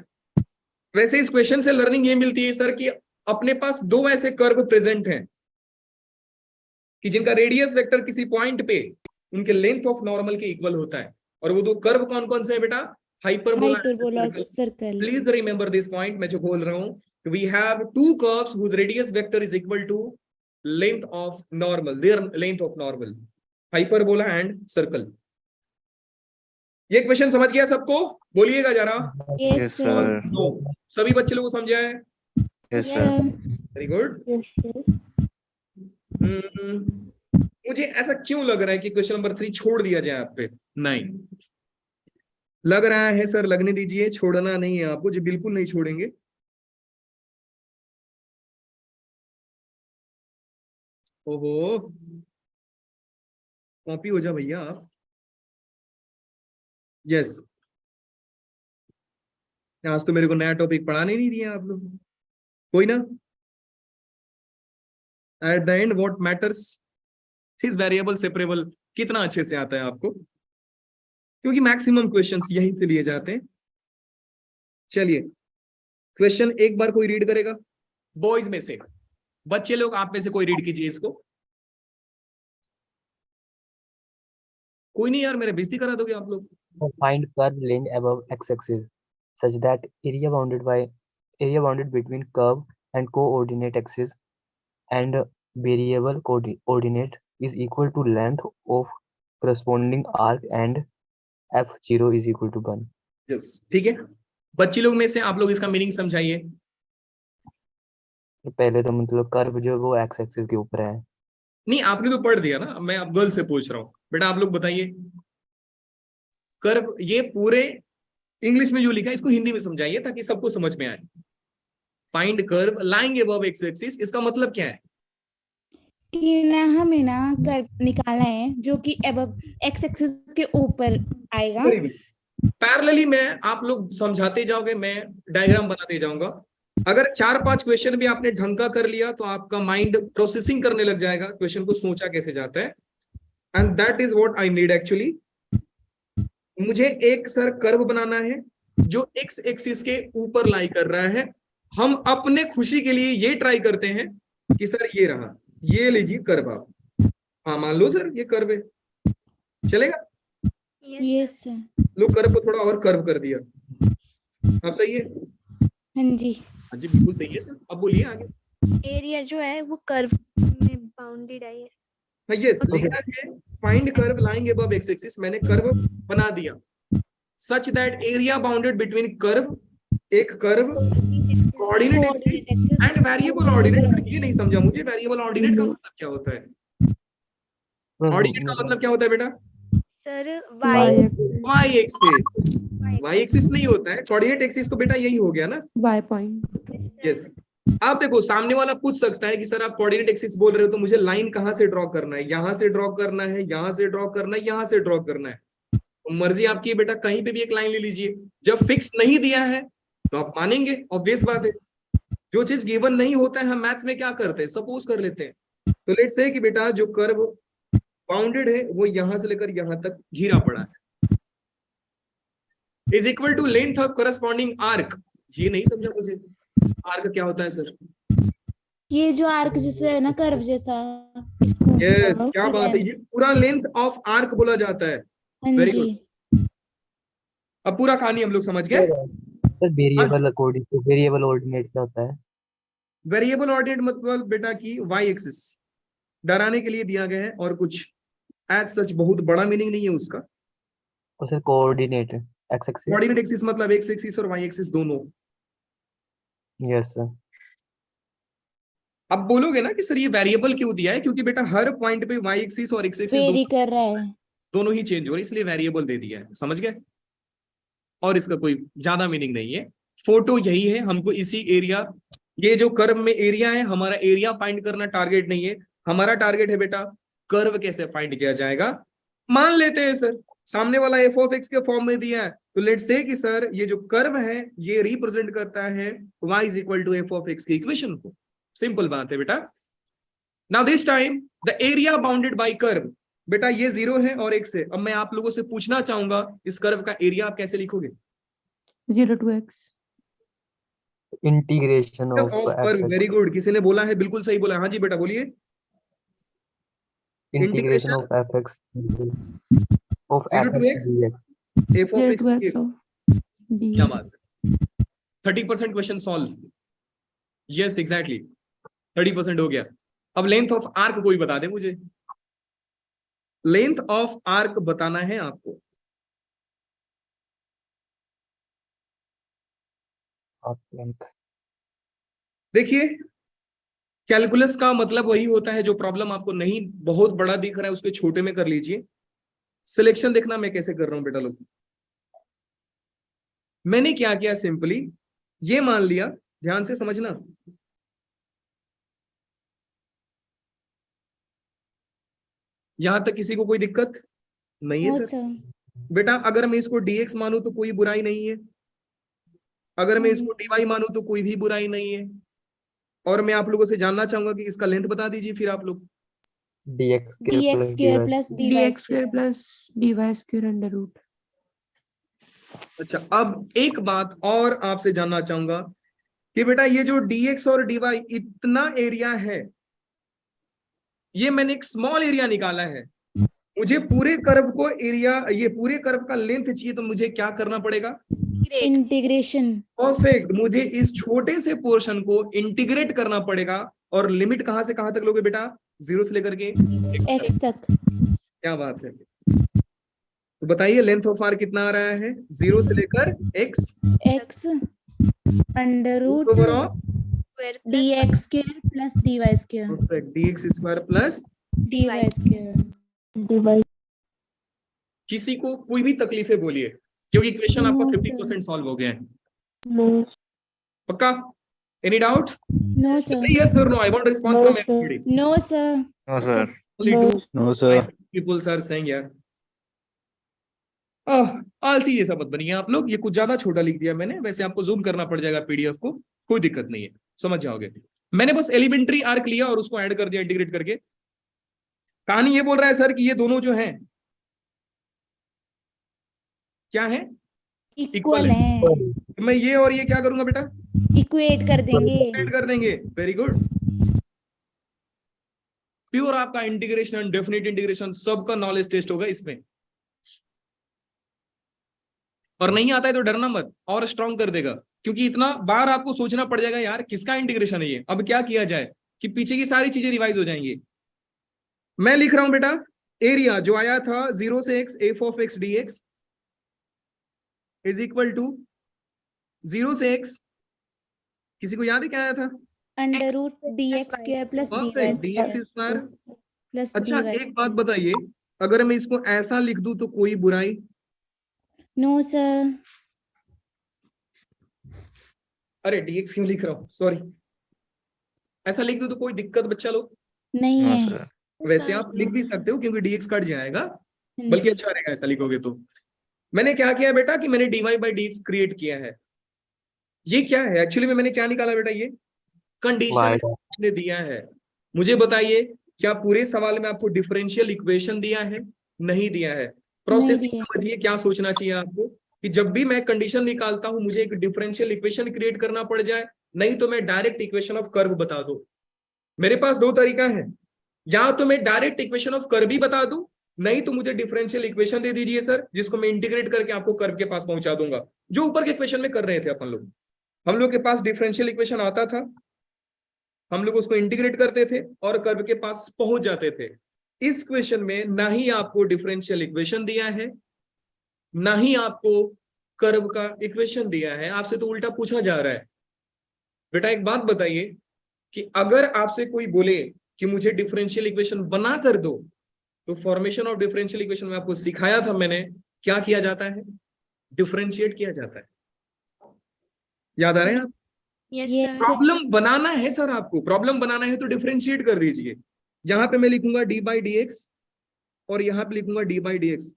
Speaker 2: वैसे इस क्वेश्चन से लर्निंग ये मिलती है सर कि अपने पास दो ऐसे कर्व प्रेजेंट हैं कि जिनका रेडियस वेक्टर किसी पॉइंट पे उनके लेंथ ऑफ नॉर्मल के इक्वल होता है, और वो दो कर्व कौन कौन से हैं बेटा? Hyperbola
Speaker 3: hyperbola
Speaker 2: circle.
Speaker 3: Circle.
Speaker 2: Please remember this point, मैं जो बोल रहा हूं, we have two curves whose radius vector is equal to length of normal, their length of normal, hyperbola and circle। ये क्वेश्चन समझ गया सबको? बोलिएगा जरा।
Speaker 3: Yes sir.
Speaker 2: नो, सभी बच्चे लोग को समझा है?
Speaker 3: Yes sir.
Speaker 2: Very good. मुझे ऐसा क्यों लग रहा है कि क्वेश्चन नंबर 3 छोड़ दिया जाए आप पे? नहीं लग रहा है सर, लगने दीजिए, छोड़ना नहीं है आपको जी, बिल्कुल नहीं छोड़ेंगे। ओहो, कॉपी हो जा भैया आप। यस, आज तो मेरे को नया टॉपिक पढ़ाने नहीं दिया आप लोग। कोई ना, at the end what matters is variable separable कितना अच्छे से आता है आपको। क्योंकि मैक्सिमम क्वेश्चंस यहीं से लिए जाते हैं। चलिए क्वेश्चन एक बार कोई रीड करेगा, बॉयज में से, बच्चे लोग आप में से कोई रीड कीजिए इसको। कोई नहीं यार, मेरे बेइज्जती करा दोगे आप लोग।
Speaker 6: Find curve laying above x-axis such that area bounded between curve and coordinate axis and variable coordinate is equal to length of corresponding arc and f0 is equal to 1.
Speaker 2: Yes ठीक है, बच्चे लोग में से आप लोग इसका मीनिंग समझाइए।
Speaker 6: तो पहले तो मतलब कर्व जो है वो एक्स एक्सिस के ऊपर है।
Speaker 2: नहीं आपने तो पढ़ दिया ना, मैं अब गर्ल से पूछ रहा हूँ। बेटा आप लोग बताइए, कर्व ये पूरे इंग्लिश में जो लिखा है इसको हिंदी में समझाइए ताकि सबको समझ में आए। Find curve lying above X axis, इसका मतलब क्या है?
Speaker 3: कि ना हमें ना कर्व निकालना है जो कि अबव एक्स एक्सिस के ऊपर आएगा।
Speaker 2: पैरेलली मैं आप लोग समझाते जाओगे, मैं डायग्राम बनाते जाऊंगा। अगर 4-5 क्वेश्चन भी आपने ढंग का कर लिया तो आपका माइंड प्रोसेसिंग करने लग जाएगा, क्वेश्चन को सोचा कैसे जाता है। And that is what I need actually. मुझे एक सर कर्व बनाना है जो एक्स एक्सिस के ऊपर लाई कर रहा है। हम अपने खुशी के लिए ये ट्राई करते हैं कि सर ये रहा, ये लीजिए कर्व आप। हाँ मान लो सर ये कर्व है, चलेगा?
Speaker 3: Yes sir.
Speaker 2: लोग कर्व को थोड़ा और कर्व कर दिया। अब सही है?
Speaker 3: हाँ जी।
Speaker 2: हाँ जी बिल्कुल सही है सर। अब बोलिए आगे।
Speaker 1: एरिया जो है वो कर्व में बाउंडेड है।
Speaker 2: हाँ यस, लिखा है find curve lying above X axis. मैंने कर्व बना दिया such that area bounded between curve, एक curve, coordinate axis and variable ordinate. Sir ये नहीं समझा मुझे, वेरिएबल ऑर्डिनेट का मतलब क्या होता है? ऑर्डिनेट का मतलब क्या होता है बेटा?
Speaker 1: Sir
Speaker 2: y axis. Y axis नहीं होता है, कोऑर्डिनेट एक्सिस तो बेटा यही हो गया ना,
Speaker 5: y point.
Speaker 2: यस। आप देखो सामने वाला पूछ सकता है कि सर आप कोऑर्डिनेट एक्सिस बोल रहे हो तो मुझे लाइन कहां से ड्रॉ करना है? यहां से ड्रॉ करना है, यहां से ड्रॉ करना है, यहां से ड्रॉ करना है, तो मर्जी आपकी है बेटा, कहीं पे भी एक लाइन ले लीजिए। जब फिक्स नहीं दिया है तो आप मानेंगे, ऑब्वियस बात है। जो चीज गिवन नहीं होता है हम मैथ्स में क्या करते हैं, सपोज कर लेते हैं। तो लेट्स से कि बेटा जो कर्व बाउंडेड है वो यहां से लेकर यहां तक घिरा पड़ा है, is equal to length of corresponding arc. ये नहीं समझा मुझे, आर्क क्या होता है सर?
Speaker 3: ये जो आर्क जैसे है ना, कर्व जैसा।
Speaker 2: यस क्या बात है, ये पूरा लेंथ ऑफ आर्क बोला जाता है।
Speaker 3: हाँ
Speaker 2: वेरी
Speaker 3: जी।
Speaker 2: गुड। अब पूरा कहानी हम लोग समझ गए।
Speaker 6: Sir variable according two variable ordinate क्या होता है?
Speaker 2: वेरिएबल ऑर्डिनेट मतलब बेटा की वाई एक्सिस डराने के लिए दिया गया है, और कुछ एज सच बहुत बड़ा मीनिंग नहीं है उसका।
Speaker 6: और sir coordinate x axis.
Speaker 2: Coordinate axis मतलब एक्स एक्सिस और वाई एक्सिस दोनों।
Speaker 6: Yes sir.
Speaker 2: अब बोलोगे ना कि सर ये वेरिएबल क्यों दिया है? क्योंकि बेटा हर पॉइंट पे वाई एक्सिस और एक्स एक्सिस
Speaker 3: वेरी कर रहा है।
Speaker 2: दोनों ही चेंज हो रहे, इसलिए वेरिएबल दे दिया है। समझ गए? और इसका कोई ज्यादा मीनिंग नहीं है। फोटो यही है, हमको इसी एरिया, ये जो कर्व में एरिया है, हमारा एरिया फाइंड करना टारगेट नहीं है। हमारा टारगेट है बेटा कर्व कैसे फाइंड किया जाएगा। मान लेते हैं सर सामने वाला एफ ऑफ एक्स के फॉर्म में दिया है, तो लेट्स से कि सर ये जो कर्व है ये रिप्रेजेंट करता है y is equal to F of x की इक्वेशन को। सिंपल बात है बेटा। Now this time the area bounded by curve, बेटा ये 0 है और x है। अब मैं आप लोगों से पूछना चाहूंगा इस कर्व का एरिया आप कैसे लिखोगे?
Speaker 5: 0 to x.
Speaker 6: Integration of
Speaker 2: curve. Very good, किसी ने बोला है, बिल्कुल सही बोला। हाँ जी बेटा बोलिए।
Speaker 6: Integration of f x of
Speaker 2: 0
Speaker 6: f
Speaker 2: to
Speaker 6: x
Speaker 2: x
Speaker 6: dx.
Speaker 2: f of
Speaker 5: 0
Speaker 2: x
Speaker 5: to x of
Speaker 2: क्या
Speaker 5: dx.
Speaker 2: बात है, 30% क्वेश्चन सॉल्व। यस एग्जैक्टली 30% हो गया। अब लेंथ ऑफ आर्क कोई बता दे मुझे, लेंथ ऑफ आर्क बताना है आपको। देखिए कैलकुलस का मतलब वही होता है, जो प्रॉब्लम आपको नहीं बहुत बड़ा दिख रहा है उसके छोटे में कर लीजिए। सिलेक्शन देखना मैं कैसे कर रहा हूं बेटा लोग। मैंने क्या किया, सिंपली ये मान लिया, ध्यान से समझना। यहां तक किसी को कोई दिक्कत नहीं है
Speaker 3: हाँ
Speaker 2: सर?
Speaker 3: सर।
Speaker 2: बेटा अगर मैं इसको dx मानूं तो कोई बुराई नहीं है, अगर मैं इसको dy मानूं तो कोई भी बुराई नहीं है। और मैं आप लोगों से जानना चाहूंगा कि इसका लेंथ बता दीजिए फिर आप लोग।
Speaker 6: dx
Speaker 3: dx square plus dy
Speaker 5: dx
Speaker 3: square।
Speaker 5: square plus dy square under root.
Speaker 2: अच्छा, अब एक बात और आपसे जानना चाहूंगा कि बेटा ये जो dx और dy इतना एरिया है, ये मैंने एक स्मॉल एरिया निकाला है, मुझे पूरे कर्व को एरिया, ये पूरे कर्व का लेंथ चाहिए, तो मुझे क्या करना पड़ेगा?
Speaker 1: ग्रेट।
Speaker 3: इंटीग्रेशन।
Speaker 2: परफेक्ट, मुझे इस छोटे से पोर्शन को इंटीग्रेट करना पड़ेगा। और लिमिट कहां से कहां तक लोगे बेटा? 0 से लेकर के
Speaker 3: x तक।
Speaker 2: क्या बात है, तो बताइए लेंथ ऑफ आर कितना आ रहा है? 0 से लेकर x
Speaker 3: x under root
Speaker 2: over of
Speaker 1: square
Speaker 3: dx square plus dy square
Speaker 2: perfect dx square plus.
Speaker 3: dy square.
Speaker 2: किसी को कोई भी तकलीफ है बोलिए, क्योंकि क्वेश्चन आपका
Speaker 3: No,
Speaker 2: 50% सॉल्व हो गया है।
Speaker 5: No.
Speaker 2: पक्का? Any doubt?
Speaker 3: No sir.
Speaker 2: Say yes or no. I want a response
Speaker 5: No,
Speaker 2: from
Speaker 5: sir.
Speaker 2: everybody.
Speaker 3: No sir.
Speaker 4: No, sir.
Speaker 2: Only
Speaker 5: No.
Speaker 2: 2
Speaker 4: No, sir.
Speaker 2: people are saying yeah. आलसी जैसा मत बनिए आप लोग, ये कुछ ज्यादा छोटा लिख दिया मैंने, वैसे आपको जूम करना पड़ जाएगा पीडीएफ को, कोई दिक्कत नहीं है, समझ जाओगे। मैंने बस एलिमेंट्री आर्क लिया और उसको ऐड कर दिया इंटीग्रेट करके। कहानी ये बोल रहा है सर कि ये दोनों जो हैं क्या है?
Speaker 3: इक्वल है।
Speaker 2: मैं ये और ये क्या करूंगा बेटा?
Speaker 3: इक्वेट कर देंगे।
Speaker 2: ऐड कर देंगे। Very good. प्योर आपका इंटीग्रेशन, डेफिनेट इंटीग्रेशन, सबका नॉलेज टेस्ट होगा इसमें। और नहीं आता है तो डरना मत, और स्ट्रॉन्ग कर देगा, क्योंकि इतना बार आपको सोचना पड़ जाएगा यार किसका इंटीग्रेशन है ये, अब क्या किया जाए, कि पीछे की सारी चीजें रिवाइज हो जाएंगी। मैं लिख रहा हूं बेटा, एरिया जो आया था 0 से x f of x dx is equal to 0 से x, किसी को याद है क्या आया था?
Speaker 3: Under root dx square plus dy
Speaker 2: dx square
Speaker 3: plus
Speaker 2: अच्छा
Speaker 3: dy।
Speaker 2: एक बात बताइए, अगर मैं इसको ऐसा लिख दूं तो कोई बुराई?
Speaker 3: No sir.
Speaker 2: अरे dx क्यों लिख रहा हूं, सॉरी, ऐसा लिख दूं तो कोई दिक्कत बच्चा लोग?
Speaker 3: नहीं
Speaker 4: No,
Speaker 3: है।
Speaker 4: sir.
Speaker 2: वैसे आप लिख भी सकते हो क्योंकि dx कट जाएगा, बल्कि अच्छा रहेगा ऐसा लिखोगे तो। मैंने क्या किया बेटा कि मैंने dy by dx क्रिएट किया है। ये क्या है एक्चुअली में, मैंने क्या निकाला बेटा? ये कंडीशन ने दिया है। मुझे बताइए क्या पूरे सवाल में आपको डिफरेंशियल इक्वेशन दिया है? नहीं दिया है। प्रोसेसिंग
Speaker 3: दिया।
Speaker 2: समझिए क्या सोचना चाहिए आपको, कि जब भी मैं कंडीशन निकालता हूं मुझे एक डिफरेंशियल इक्वेशन क्रिएट करना पड़ जाए, नहीं तो मैं डायरेक्ट इक्वेशन ऑफ कर्व बता दूं। मेरे पास दो तरीका है, या तो मैं डायरेक्ट इक्वेशन ऑफ कर्व ही बता दूं, नहीं तो मुझे डिफरेंशियल इक्वेशन दे दीजिए सर, जिसको मैं इंटीग्रेट करके आपको कर्व के पास पहुंचा दूंगा, जो ऊपर के इक्वेशन में कर रहे थे अपन लोग। हम लोग के पास डिफरेंशियल इक्वेशन आता था, हम लोग उसको इंटीग्रेट करते थे और कर्व के पास पहुंच जाते थे। इस क्वेश्चन में ना ही आपको डिफरेंशियल इक्वेशन दिया है, ना ही आपको कर्व का इक्वेशन दिया है, आपसे तो उल्टा पूछा जा रहा है। बेटा एक बात बताइए कि अगर आपसे कोई बोले कि मुझे डिफरेंशियल इक्वेशन बना कर दो, तो फॉर्मेशन ऑफ डिफरेंशियल इक्वेशन में आपको सिखाया था मैंने, क्या किया जाता है? डिफरेंशिएट किया जाता है। याद आ रहे हैं आप?
Speaker 1: Yes
Speaker 3: Yes,
Speaker 1: sir.
Speaker 3: sir.
Speaker 2: Problem बनाना है सर, आपको प्रॉब्लम बनाना है तो डिफरेंशिएट कर दीजिए। यहां पे मैं लिखूंगा डी बाई डी एक्स और यहां पे लिखूंगा डी बाई डी एक्स।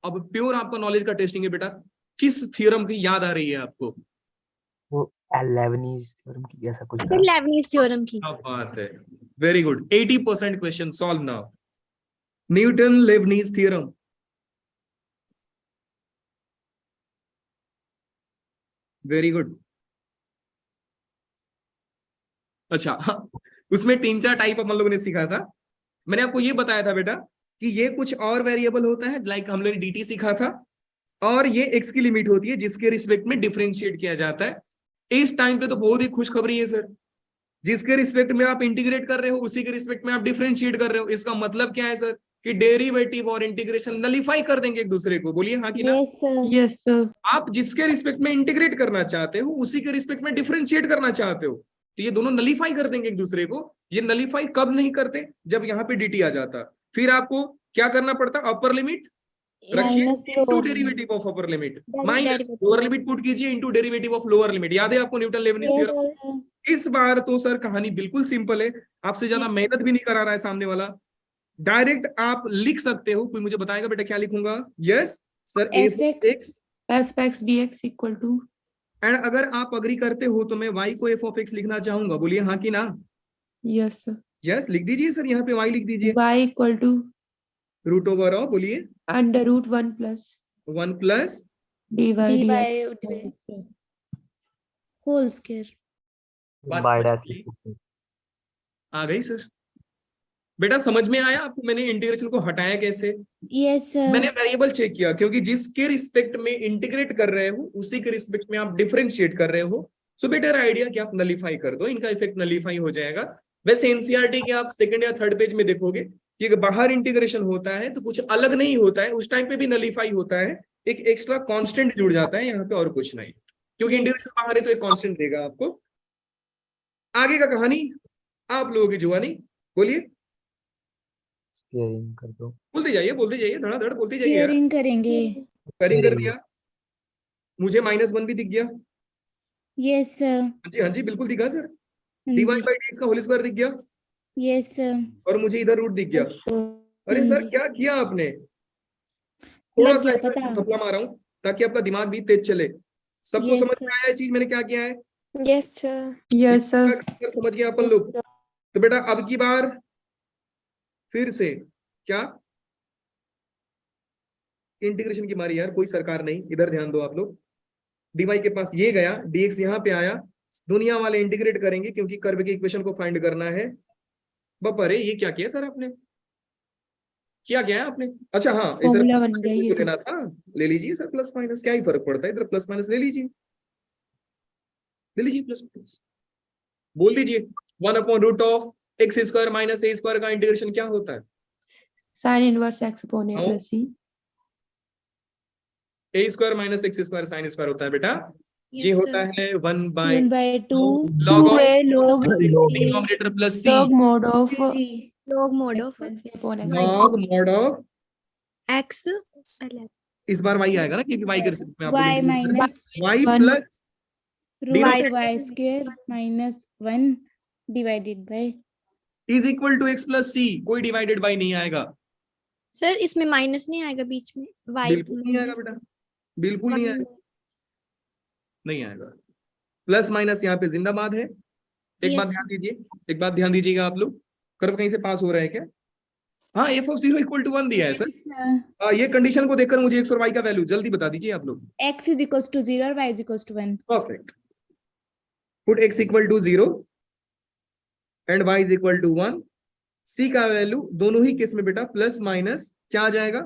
Speaker 2: अब प्योर आपका नॉलेज का टेस्टिंग है बेटा, किस थ्योरम की याद आ रही है आपको?
Speaker 6: वो लेबनीज थ्योरम की ऐसा कुछ
Speaker 1: सर लेबनीज थ्योरम की।
Speaker 2: क्या बात है, very good. 80% question solve now. Newton Lebanese theorem. Very good. अच्छा हाँ, उसमें 3-4 टाइप अपन लोगों ने सीखा था। मैंने आपको ये बताया था बेटा कि ये कुछ और वेरिएबल होता है, लाइक हम लोग ने dt सीखा था, और ये x की लिमिट होती है जिसके रिस्पेक्ट में डिफरेंशिएट किया जाता है। इस टाइम पे तो बहुत ही खुशखबरी है सर, जिसके रिस्पेक्ट में आप इंटीग्रेट कर रहे हो उसी के रिस्पेक्ट में आप डिफरेंशिएट कर रहे हो। इसका मतलब क्या है सर, कि डेरिवेटिव और इंटीग्रेशन नलीफाई कर देंगे एक दूसरे को। बोलिए हाँ कि ना?
Speaker 3: Yes, sir.
Speaker 5: Yes, sir.
Speaker 2: आप जिसके रिस्पेक्ट में इंटीग्रेट करना चाहते हो उसी के रिस्पेक्ट में डिफरेंशिएट करना चाहते हो, तो ये दोनों नलीफाई कर देंगे एक दूसरे को। ये नलीफाई कब नहीं करते? जब यहाँ पे dt आ जाता, फिर आपको क्या करना पड़ता? अपर लिमिट रखिए
Speaker 3: Minus
Speaker 2: into
Speaker 3: lower
Speaker 2: derivative of upper limit,
Speaker 1: That
Speaker 2: minus
Speaker 1: derivative.
Speaker 2: Lower limit put कीजिए into derivative of lower limit. याद है आपको Newton Leibniz
Speaker 3: Yes,
Speaker 2: theorem?
Speaker 3: sir.
Speaker 2: इस बार तो सर कहानी बिल्कुल सिंपल है, आपसे ज्यादा मेहनत भी नहीं करा रहा है सामने वाला, डायरेक्ट आप लिख सकते हो। कोई मुझे बताएगा बेटा क्या लिखूंगा? Yes sir,
Speaker 3: fx
Speaker 5: fx dx equal to
Speaker 2: and अगर आप अग्री करते हो तो मैं y को f of x लिखना चाहूंगा। बोलिए हाँ कि ना?
Speaker 5: yes sir.
Speaker 2: यस लिख दीजिए सर, यहाँ पे y लिख दीजिए,
Speaker 5: Y equal to
Speaker 2: root over of, बोलिए
Speaker 5: under root 1 plus
Speaker 2: 1 plus
Speaker 5: dy
Speaker 3: dy
Speaker 5: dx
Speaker 3: whole square.
Speaker 2: बात
Speaker 6: by
Speaker 2: समझ
Speaker 6: dash
Speaker 2: में आई?
Speaker 6: equal
Speaker 2: आ गई सर? बेटा समझ में आया आपको मैंने इंटीग्रेशन को हटाया कैसे?
Speaker 3: यस
Speaker 2: मैंने
Speaker 3: सर।
Speaker 2: वेरिएबल चेक किया क्योंकि जिसके रिस्पेक्ट में इंटीग्रेट कर रहे हो उसी के रिस्पेक्ट में आप डिफरेंशिएट कर रहे हो। सो बेटर आइडिया कि आप नलीफाई कर दो, इनका इफेक्ट नलीफाई हो जाएगा। वैसे एनसीईआरटी के आप सेकंड या थर्ड पेज में देखोगे कि अगर बाहर इंटीग्रेशन होता है तो कुछ अलग नहीं होता है, उस टाइम पे भी नलीफाई होता है, एक एक्स्ट्रा कांस्टेंट जुड़ जाता है यहाँ पे और कुछ नहीं, क्योंकि
Speaker 3: Yes.
Speaker 2: इंटीग्रेशन बाहर है तो एक कांस्टेंट देगा आपको। आगे का कहानी आप लोगों की जुबानी, बोलिए,
Speaker 6: steering कर दो।
Speaker 2: बोलते जाइए धड़ाधड़ बोलते जाइए यार।
Speaker 3: शेयरिंग करेंगे।
Speaker 2: करिंग कर दिया, मुझे -1 भी दिख गया।
Speaker 3: Yes sir.
Speaker 2: हाँ जी बिल्कुल दिखा सर।
Speaker 3: हाँ
Speaker 2: dy
Speaker 3: जी।
Speaker 2: बाई dx का होल स्क्वायर दिख गया
Speaker 3: यस सर।
Speaker 2: और मुझे इधर रूट दिख गया। अरे
Speaker 3: हाँ
Speaker 2: सर
Speaker 3: जी।
Speaker 2: क्या किया आपने? थोड़ा
Speaker 3: लग
Speaker 2: सा
Speaker 3: गया पता।
Speaker 2: थपला मारा हूं ताकि आपका दिमाग भी तेज चले। सबको
Speaker 3: Yes,
Speaker 2: समझ
Speaker 3: sir.
Speaker 2: में आया ये चीज मैंने क्या किया है?
Speaker 1: Yes sir.
Speaker 5: yes sir
Speaker 2: sir समझ गए अपन लोग? तो बेटा अब की बार फिर से क्या इंटीग्रेशन की मारी यार, कोई सरकार नहीं, इधर ध्यान दो आप लोग। dy के पास ये गया, dx यहाँ पे आया, दुनिया वाले इंटीग्रेट करेंगे क्योंकि कर्व के इक्वेशन को फाइंड करना है। अरे ये क्या किया सर आपने? क्या है आपने? अच्छा हाँ, इधर
Speaker 5: फॉर्मूला
Speaker 2: प्लस
Speaker 5: बन गया
Speaker 2: माइनस
Speaker 5: ये
Speaker 2: तो
Speaker 5: तो।
Speaker 2: लेना था, ले लीजिए सर, प्लस माइनस क्या ही फर्क पड़ता है, इधर प्लस माइनस ले लीजिए, ले लीजिए प्लस माइनस। बोल दीजिए 1/√x² माइनस a² का इंटीग्रेशन क्या होता है?
Speaker 5: sin inverse x upon a
Speaker 2: हाँ।
Speaker 5: plus c
Speaker 2: a² minus x² sin square होता है बेटा। ये
Speaker 1: Yes,
Speaker 2: होता
Speaker 1: sir.
Speaker 2: है 1/2
Speaker 3: 1/2
Speaker 2: log of
Speaker 5: 2a log
Speaker 2: denominator plus c
Speaker 5: log mod of
Speaker 3: जी।
Speaker 1: log mod of
Speaker 5: x upon x
Speaker 2: log mod of,
Speaker 1: x
Speaker 2: इस बार y आएगा ना क्योंकि y के रिस्पेक्ट में आप
Speaker 3: y
Speaker 2: लोग
Speaker 3: minus
Speaker 2: y
Speaker 5: One.
Speaker 2: Plus
Speaker 3: root
Speaker 1: Y
Speaker 3: y square minus 1 divided by
Speaker 2: is equal to x plus c, कोई divided by नहीं आएगा,
Speaker 1: सर इसमें माइनस नहीं आएगा बीच में, y
Speaker 2: बिल्कुल नहीं आएगा बेटा, बिल्कुल नहीं आएगा, नहीं आएगा। प्लस माइनस यहाँ पे जिंदाबाद है। एक बात
Speaker 3: Yes.
Speaker 2: ध्यान दीजिए, एक बात ध्यान दीजिएगा आप लोग, कर्व कहीं से पास हो रहा है क्या? हाँ, f(0) = 1 दिया है सर। ये कंडीशन को देखकर मुझे x और y का वैल्यू जल्दी बता दीजिए आप लोग।
Speaker 3: x is equals to 0 और y is equals to 1.
Speaker 2: Perfect. Put x = 0 and y = 1। c का वैल्यू दोनों ही केस में बेटा प्लस माइनस क्या आ जाएगा?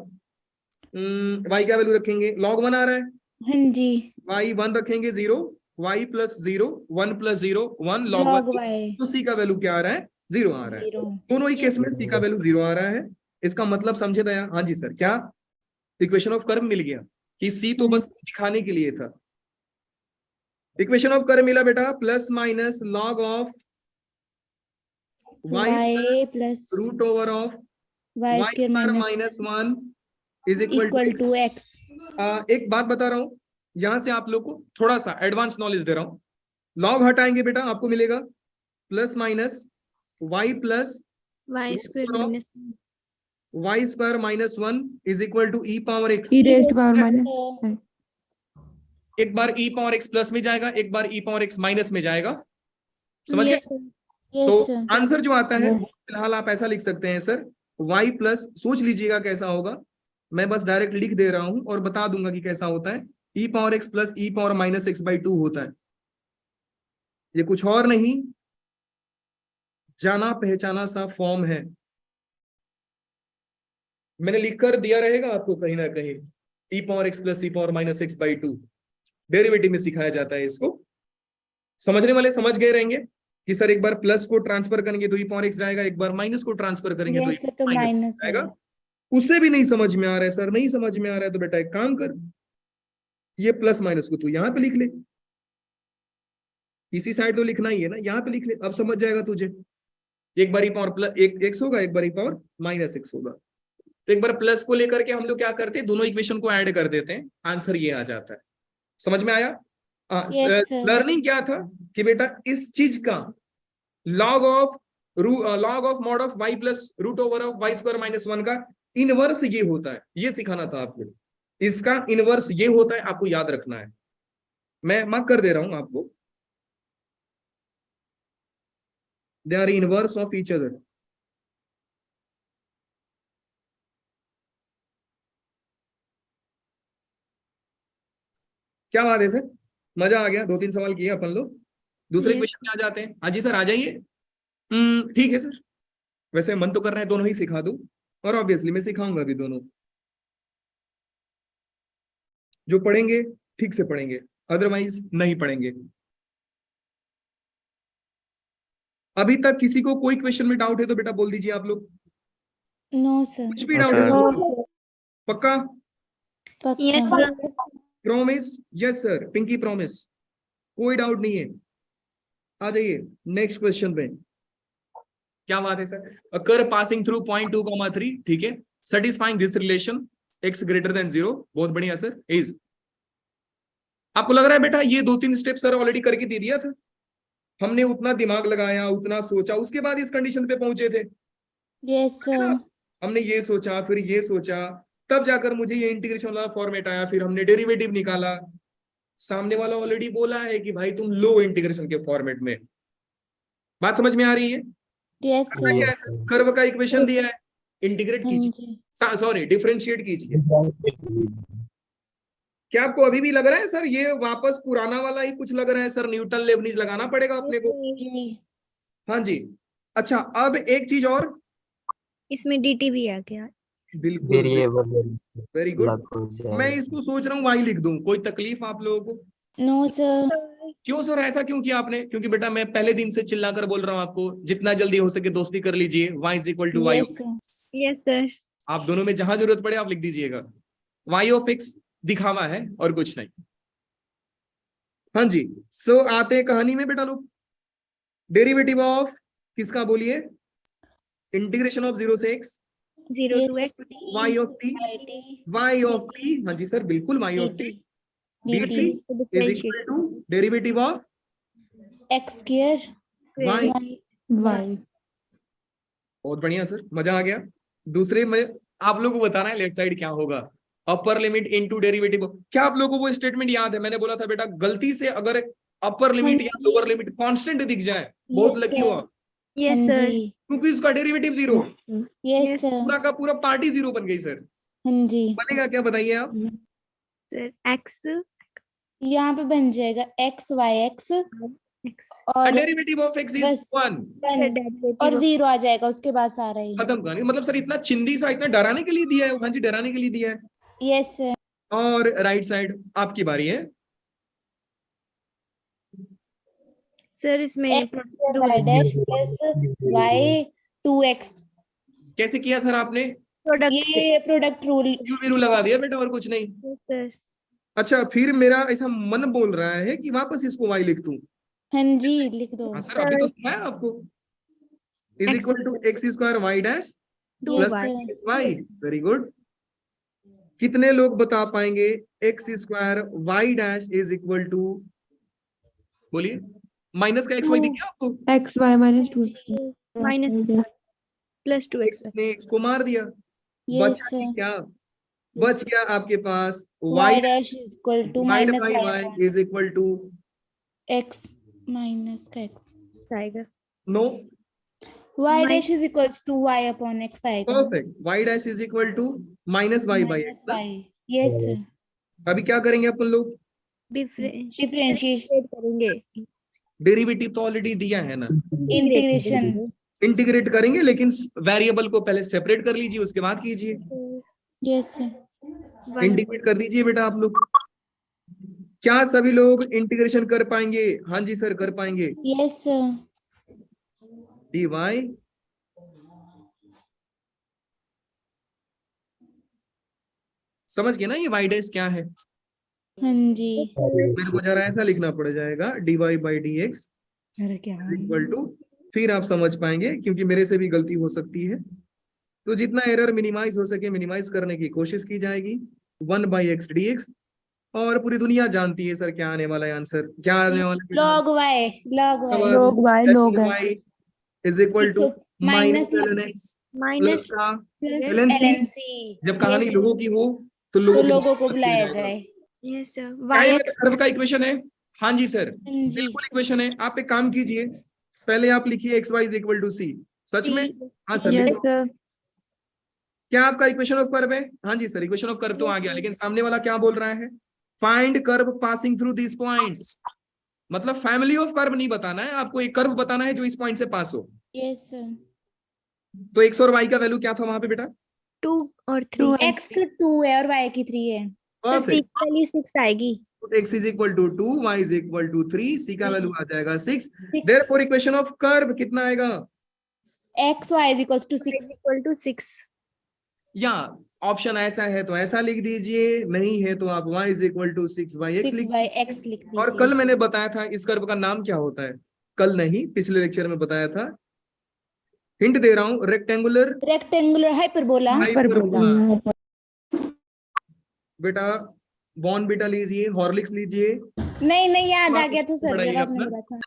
Speaker 2: y का वैल्यू रखेंगे, log 1 आ रहा है,
Speaker 3: हाँ जी।
Speaker 2: y 1 रखेंगे 0, y + 0 1 + 0 1 log 1
Speaker 3: log y
Speaker 2: तो c का वैल्यू क्या आ रहा है? 0 आ रहा है।
Speaker 3: 0.
Speaker 2: दोनों ही
Speaker 3: Yes.
Speaker 2: केस में c का वैल्यू 0 आ रहा है। इसका मतलब समझे दया? हाँ जी सर, क्या इक्वेशन ऑफ कर्व मिल गया कि c तो बस दिखाने के लिए था। इक्वेशन ऑफ कर्व मिला बेटा, plus minus log of y
Speaker 3: plus
Speaker 2: root over of
Speaker 3: y
Speaker 2: y
Speaker 3: square
Speaker 2: square
Speaker 3: minus
Speaker 2: -1 is equal
Speaker 3: equal to x.
Speaker 2: एक बात बता रहा हूं, यहां से आप लोग को थोड़ा सा एडवांस नॉलेज दे रहा हूं। लॉग हटाएंगे बेटा आपको मिलेगा plus minus y plus
Speaker 1: y square minus
Speaker 2: y square -1 is equal to e power x।
Speaker 5: e raised to power minus
Speaker 2: एक बार e पावर x प्लस में जाएगा, एक बार e पावर x माइनस में जाएगा, समझ गए?
Speaker 1: Yes, sir.
Speaker 3: Yes,
Speaker 2: तो
Speaker 3: sir.
Speaker 2: आंसर जो आता है वो फिलहाल आप ऐसा लिख सकते हैं सर, y प्लस, सोच लीजिएगा कैसा होगा, मैं बस डायरेक्ट लिख दे रहा हूं और बता दूंगा कि कैसा होता है। e power x plus e power -x/2 होता है, ये कुछ और नहीं, जाना पहचाना सा फॉर्म है, मैंने लिख कर दिया रहेगा आपको कहीं ना कहीं। e power x plus e power -x/2 derivative में सिखाया जाता है इसको। समझने वाले समझ गए रहेंगे कि सर एक बार प्लस को ट्रांसफर करेंगे तो e पावर x जाएगा, एक बार माइनस को ट्रांसफर करेंगे तो
Speaker 3: Yes, sir, तो
Speaker 2: माइनस
Speaker 3: माइनस
Speaker 2: जाएगा। उससे भी नहीं समझ में आ रहा है सर, नहीं समझ में आ रहा है तो बेटा एक काम कर, ये प्लस माइनस को तू यहाँ पे लिख ले, इसी साइड तो लिखना ही है ना, यहाँ पे लिख ले, अब समझ जाएगा तुझे। एक बार e पावर प्लस x होगा, एक बार e पावर -x होगा। तो एक बार प्लस को लेकर के हम लोग क्या करते हैं, दोनों इक्वेशन को ऐड कर देते हैं, आंसर ये आ जाता है। समझ में आया?
Speaker 3: Yes, sir.
Speaker 2: लर्निंग क्या था कि बेटा इस चीज का log of mod of y plus root over of y square -1 का इनवर्स ये होता है, ये सिखाना था आपको। इसका इनवर्स ये होता है, आपको याद रखना है, मैं मार्क कर दे रहा हूं आपको, they are inverse of each other. क्या बात है सर, मजा आ गया, 2-3 सवाल किए अपन लोग। दूसरे
Speaker 1: Yes.
Speaker 2: क्वेश्चन में आ जाते हैं। हाँ जी सर, आ जाइए। ठीक है सर, वैसे मन तो कर रहा है दोनों ही सिखा दूं, और ऑब्वियसली मैं सिखाऊंगा भी दोनों। जो पढ़ेंगे ठीक से पढ़ेंगे, अदरवाइज नहीं पढ़ेंगे। अभी तक किसी को कोई क्वेश्चन में डाउट है तो बेटा बोल दीजिए आप लोग।
Speaker 3: No sir.
Speaker 2: कुछ भी
Speaker 6: हाँ,
Speaker 2: डाउट है
Speaker 6: सर।
Speaker 2: तो बोलो। पक्का?
Speaker 1: Yes,
Speaker 3: पक्का।
Speaker 1: sir.
Speaker 2: Promise? Yes sir, pinky promise, कोई डाउट नहीं है। आ जाइए नेक्स्ट क्वेश्चन पे। क्या बात है sir, a curve passing through point 2,3, ठीक है, satisfying this relation x greater than 0, बहुत बढ़िया सर, इज। आपको लग रहा है बेटा ये 2-3 स्टेप सर ऑलरेडी करके दे दिया था, हमने उतना दिमाग लगाया, उतना सोचा, उसके बाद इस कंडीशन पे पहुंचे थे।
Speaker 3: Yes sir.
Speaker 2: हमने ये सोचा, फिर ये सोचा, तब जाकर मुझे ये इंटीग्रेशन वाला फॉर्मेट आया, फिर हमने डेरिवेटिव निकाला। सामने वाला ऑलरेडी बोला है कि भाई तुम लो इंटीग्रेशन के फॉर्मेट में। बात समझ में आ रही है?
Speaker 3: यस
Speaker 2: करना क्या है
Speaker 3: सर।
Speaker 2: सर, कर्व का इक्वेशन दिया है, इंटीग्रेट
Speaker 3: हाँ
Speaker 2: कीजिए,
Speaker 3: जी।
Speaker 2: सॉरी डिफरेंशिएट कीजिए। क्या आपको अभी भी लग रहा है सर ये वापस पुराना वाला ही कुछ लग रहा है सर, न्यूटन लेबनीज लगाना पड़ेगा अपने को?
Speaker 3: जी।
Speaker 2: हाँ जी। अच्छा, अब एक चीज और,
Speaker 1: इसमें DT भी आ गया।
Speaker 2: बिल्कुल
Speaker 6: वेरिएबल
Speaker 2: वेरी गुड।
Speaker 6: लग हो
Speaker 2: मैं
Speaker 6: जाएगा।
Speaker 2: इसको सोच रहा हूँ वाई लिख दूं, कोई तकलीफ आप लोगों को?
Speaker 3: No sir.
Speaker 2: क्यों सर, ऐसा क्यों किया आपने? क्योंकि बेटा मैं पहले दिन से चिल्लाकर बोल रहा हूँ आपको, जितना जल्दी हो सके दोस्ती कर लीजिए, y is equal to y.
Speaker 3: Yes sir.
Speaker 1: Yes, sir.
Speaker 2: आप दोनों में जहां जरूरत पड़े आप लिख दीजिएगा, y ऑफ x दिखावा है और कुछ नहीं। हाँ जी, सो आते हैं कहानी में बेटा लोग। डेरिवेटिव ऑफ किसका बोलिए? इंटीग्रेशन ऑफ 0 से x
Speaker 1: 0 to x.
Speaker 2: y of t, y of t, हाँ जी सर बिल्कुल, y of t dt is equal to derivative of
Speaker 3: x square
Speaker 2: y।
Speaker 5: Y.
Speaker 2: बहुत बढ़िया सर, मजा आ गया। दूसरे में आप लोगों को बताना है लेफ्ट साइड क्या होगा, अपर लिमिट इनटू डेरिवेटिव। क्या आप लोगों को वो स्टेटमेंट याद है? मैंने बोला था बेटा गलती से अगर अपर लिमिट या लोअर लिमिट कांस्टेंट दिख जाए बहुत
Speaker 3: Yes,
Speaker 2: लकी
Speaker 3: sir.
Speaker 2: हुआ,
Speaker 1: Yes, sir.
Speaker 2: क्योंकि उसका डेरिवेटिव 0,
Speaker 3: यस सर।
Speaker 2: पूरा का पूरा पार्टी 0 बन गई सर।
Speaker 3: हाँ जी।
Speaker 2: बनेगा क्या बताइए आप?
Speaker 1: Sir, x
Speaker 3: यहाँ पे बन जाएगा एक्स वाई एक्स
Speaker 1: x.
Speaker 3: और
Speaker 2: डेरिवेटिव ऑफ x इज
Speaker 3: बस
Speaker 2: 1।
Speaker 3: वन
Speaker 1: Derivative
Speaker 3: और
Speaker 1: of-
Speaker 3: 0 आ जाएगा उसके बाद सारा ही।
Speaker 2: खत्म कहानी। मतलब सर इतना चिंदी सा, इतना डराने के लिए दिया है? हाँ जी, डराने के लिए दिया है।
Speaker 3: Yes sir.
Speaker 2: और राइट साइड आपकी बारी है।
Speaker 1: Sir, इसमें
Speaker 3: X y dash plus y 2x।
Speaker 2: कैसे किया सर आपने?
Speaker 1: product से.
Speaker 3: ये प्रोडक्ट रूल।
Speaker 2: यू वीरू लगा दिया बेटा और कुछ नहीं।
Speaker 1: Yes, sir.
Speaker 2: अच्छा, फिर मेरा ऐसा मन बोल रहा है कि वापस इसको y लिख दूं।
Speaker 3: हाँ जी लिख दो।
Speaker 2: हाँ सर, अभी तो सुना है आपको, is equal to x square y dash plus
Speaker 3: Yes,
Speaker 2: y. Very good. कितने लोग बता पाएंगे x square y dash is equal to, बोलिए, माइनस का एक्स वाई दिख गया आपको?
Speaker 5: X Y minus 2X.
Speaker 1: minus plus 2x.
Speaker 2: X ने एक्स को मार दिया,
Speaker 3: यस
Speaker 2: बचा
Speaker 3: सर।
Speaker 2: क्या? बच गया आपके पास
Speaker 3: Y
Speaker 2: y
Speaker 3: dash is equal to
Speaker 2: divide
Speaker 3: minus
Speaker 2: by
Speaker 3: Y
Speaker 2: y is equal to
Speaker 3: X minus का एक्स
Speaker 1: आएगा.
Speaker 2: No,
Speaker 3: Y dash is equals to Y upon X आएगा।
Speaker 2: Perfect, y dash is equal to minus y by
Speaker 3: minus
Speaker 2: x।
Speaker 3: Y. Yes sir.
Speaker 2: अभी क्या करेंगे अपन लोग?
Speaker 3: Differentiation
Speaker 1: करेंगे.
Speaker 2: Derivative तो already दिया है ना,
Speaker 3: इंटीग्रेशन।
Speaker 2: इंटीग्रेट करेंगे, लेकिन वेरिएबल को पहले सेपरेट कर लीजिए उसके बाद कीजिए।
Speaker 3: Yes sir.
Speaker 2: इंटीग्रेट कर दीजिए बेटा आप लोग। क्या सभी लोग इंटीग्रेशन कर पाएंगे? हाँ जी सर कर पाएंगे।
Speaker 3: Yes sir.
Speaker 2: dy समझ गए ना ये y डैश क्या है?
Speaker 3: हाँ जी।
Speaker 2: मेरे को जरा ऐसा लिखना पड़ जाएगा, dy by dx is equal to, फिर आप समझ पाएंगे क्योंकि मेरे से भी गलती हो सकती है, तो जितना एरर मिनिमाइज हो सके मिनिमाइज करने की कोशिश की जाएगी। 1 बाई एक्स डी एक्स, और पूरी दुनिया जानती है सर क्या आने वाला है आंसर, क्या आने वाला है?
Speaker 3: Log y
Speaker 5: Log Y log X.
Speaker 2: Is equal to minus
Speaker 3: minus
Speaker 2: ln x
Speaker 1: minus
Speaker 2: plus का
Speaker 3: प्लस
Speaker 2: LN C।
Speaker 3: LNC।
Speaker 2: जब कहानी
Speaker 3: Yes,
Speaker 2: लोगों की हो तो
Speaker 3: तो
Speaker 2: लोगों
Speaker 3: लोगों को बुलाया जाए।
Speaker 1: Yes sir.
Speaker 2: क्या ये
Speaker 1: yx
Speaker 2: कर्व का इक्वेशन है? हाँ जी सर
Speaker 3: हाँ जी।
Speaker 2: बिल्कुल इक्वेशन है। आप एक काम कीजिए, पहले आप लिखिए X Y is equal to C. सच में? हाँ सर
Speaker 5: Yes
Speaker 2: लिखो।
Speaker 5: sir.
Speaker 2: क्या आपका इक्वेशन ऑफ कर्व है? हाँ जी सर इक्वेशन ऑफ कर्व तो आ गया, लेकिन सामने वाला क्या बोल रहा है? Find curve passing through this point, मतलब फैमिली ऑफ कर्व नहीं बताना है आपको, एक कर्व बताना है जो इस पॉइंट से पास हो।
Speaker 3: Yes sir.
Speaker 2: तो x और y का वैल्यू क्या था वहां पे बेटा?
Speaker 1: 2 और 3
Speaker 5: 2
Speaker 3: x की 2 है और y की 3 है।
Speaker 1: सर C की वैल्यू 6 आएगी।
Speaker 2: x is equal to 2, y is equal to 3, c का वैल्यू आ जाएगा 6।
Speaker 3: 6
Speaker 2: देयरफॉर इक्वेशन ऑफ कर्व कितना आएगा?
Speaker 3: x y is equals to 6।
Speaker 1: Equal to 6।
Speaker 2: या ऑप्शन ऐसा है तो ऐसा लिख दीजिए, नहीं है तो आप y is equal to 6/x
Speaker 3: 6
Speaker 2: लिख
Speaker 3: by x लिख दीजिए।
Speaker 2: और कल मैंने बताया था इस कर्व का नाम क्या होता है, कल नहीं पिछले लेक्चर में बताया था, हिंट दे रहा हूं, रेक्टेंगुलर
Speaker 3: रेक्टेंगुलर हाइपरबोला।
Speaker 2: हाइपरबोला। बेटा बॉर्नविटा लीजिए, हॉर्लिक्स लीजिए,
Speaker 3: नहीं याद आ गया था सर
Speaker 2: बढ़ाइए
Speaker 3: जब आपने
Speaker 2: अपना।
Speaker 3: बोला था।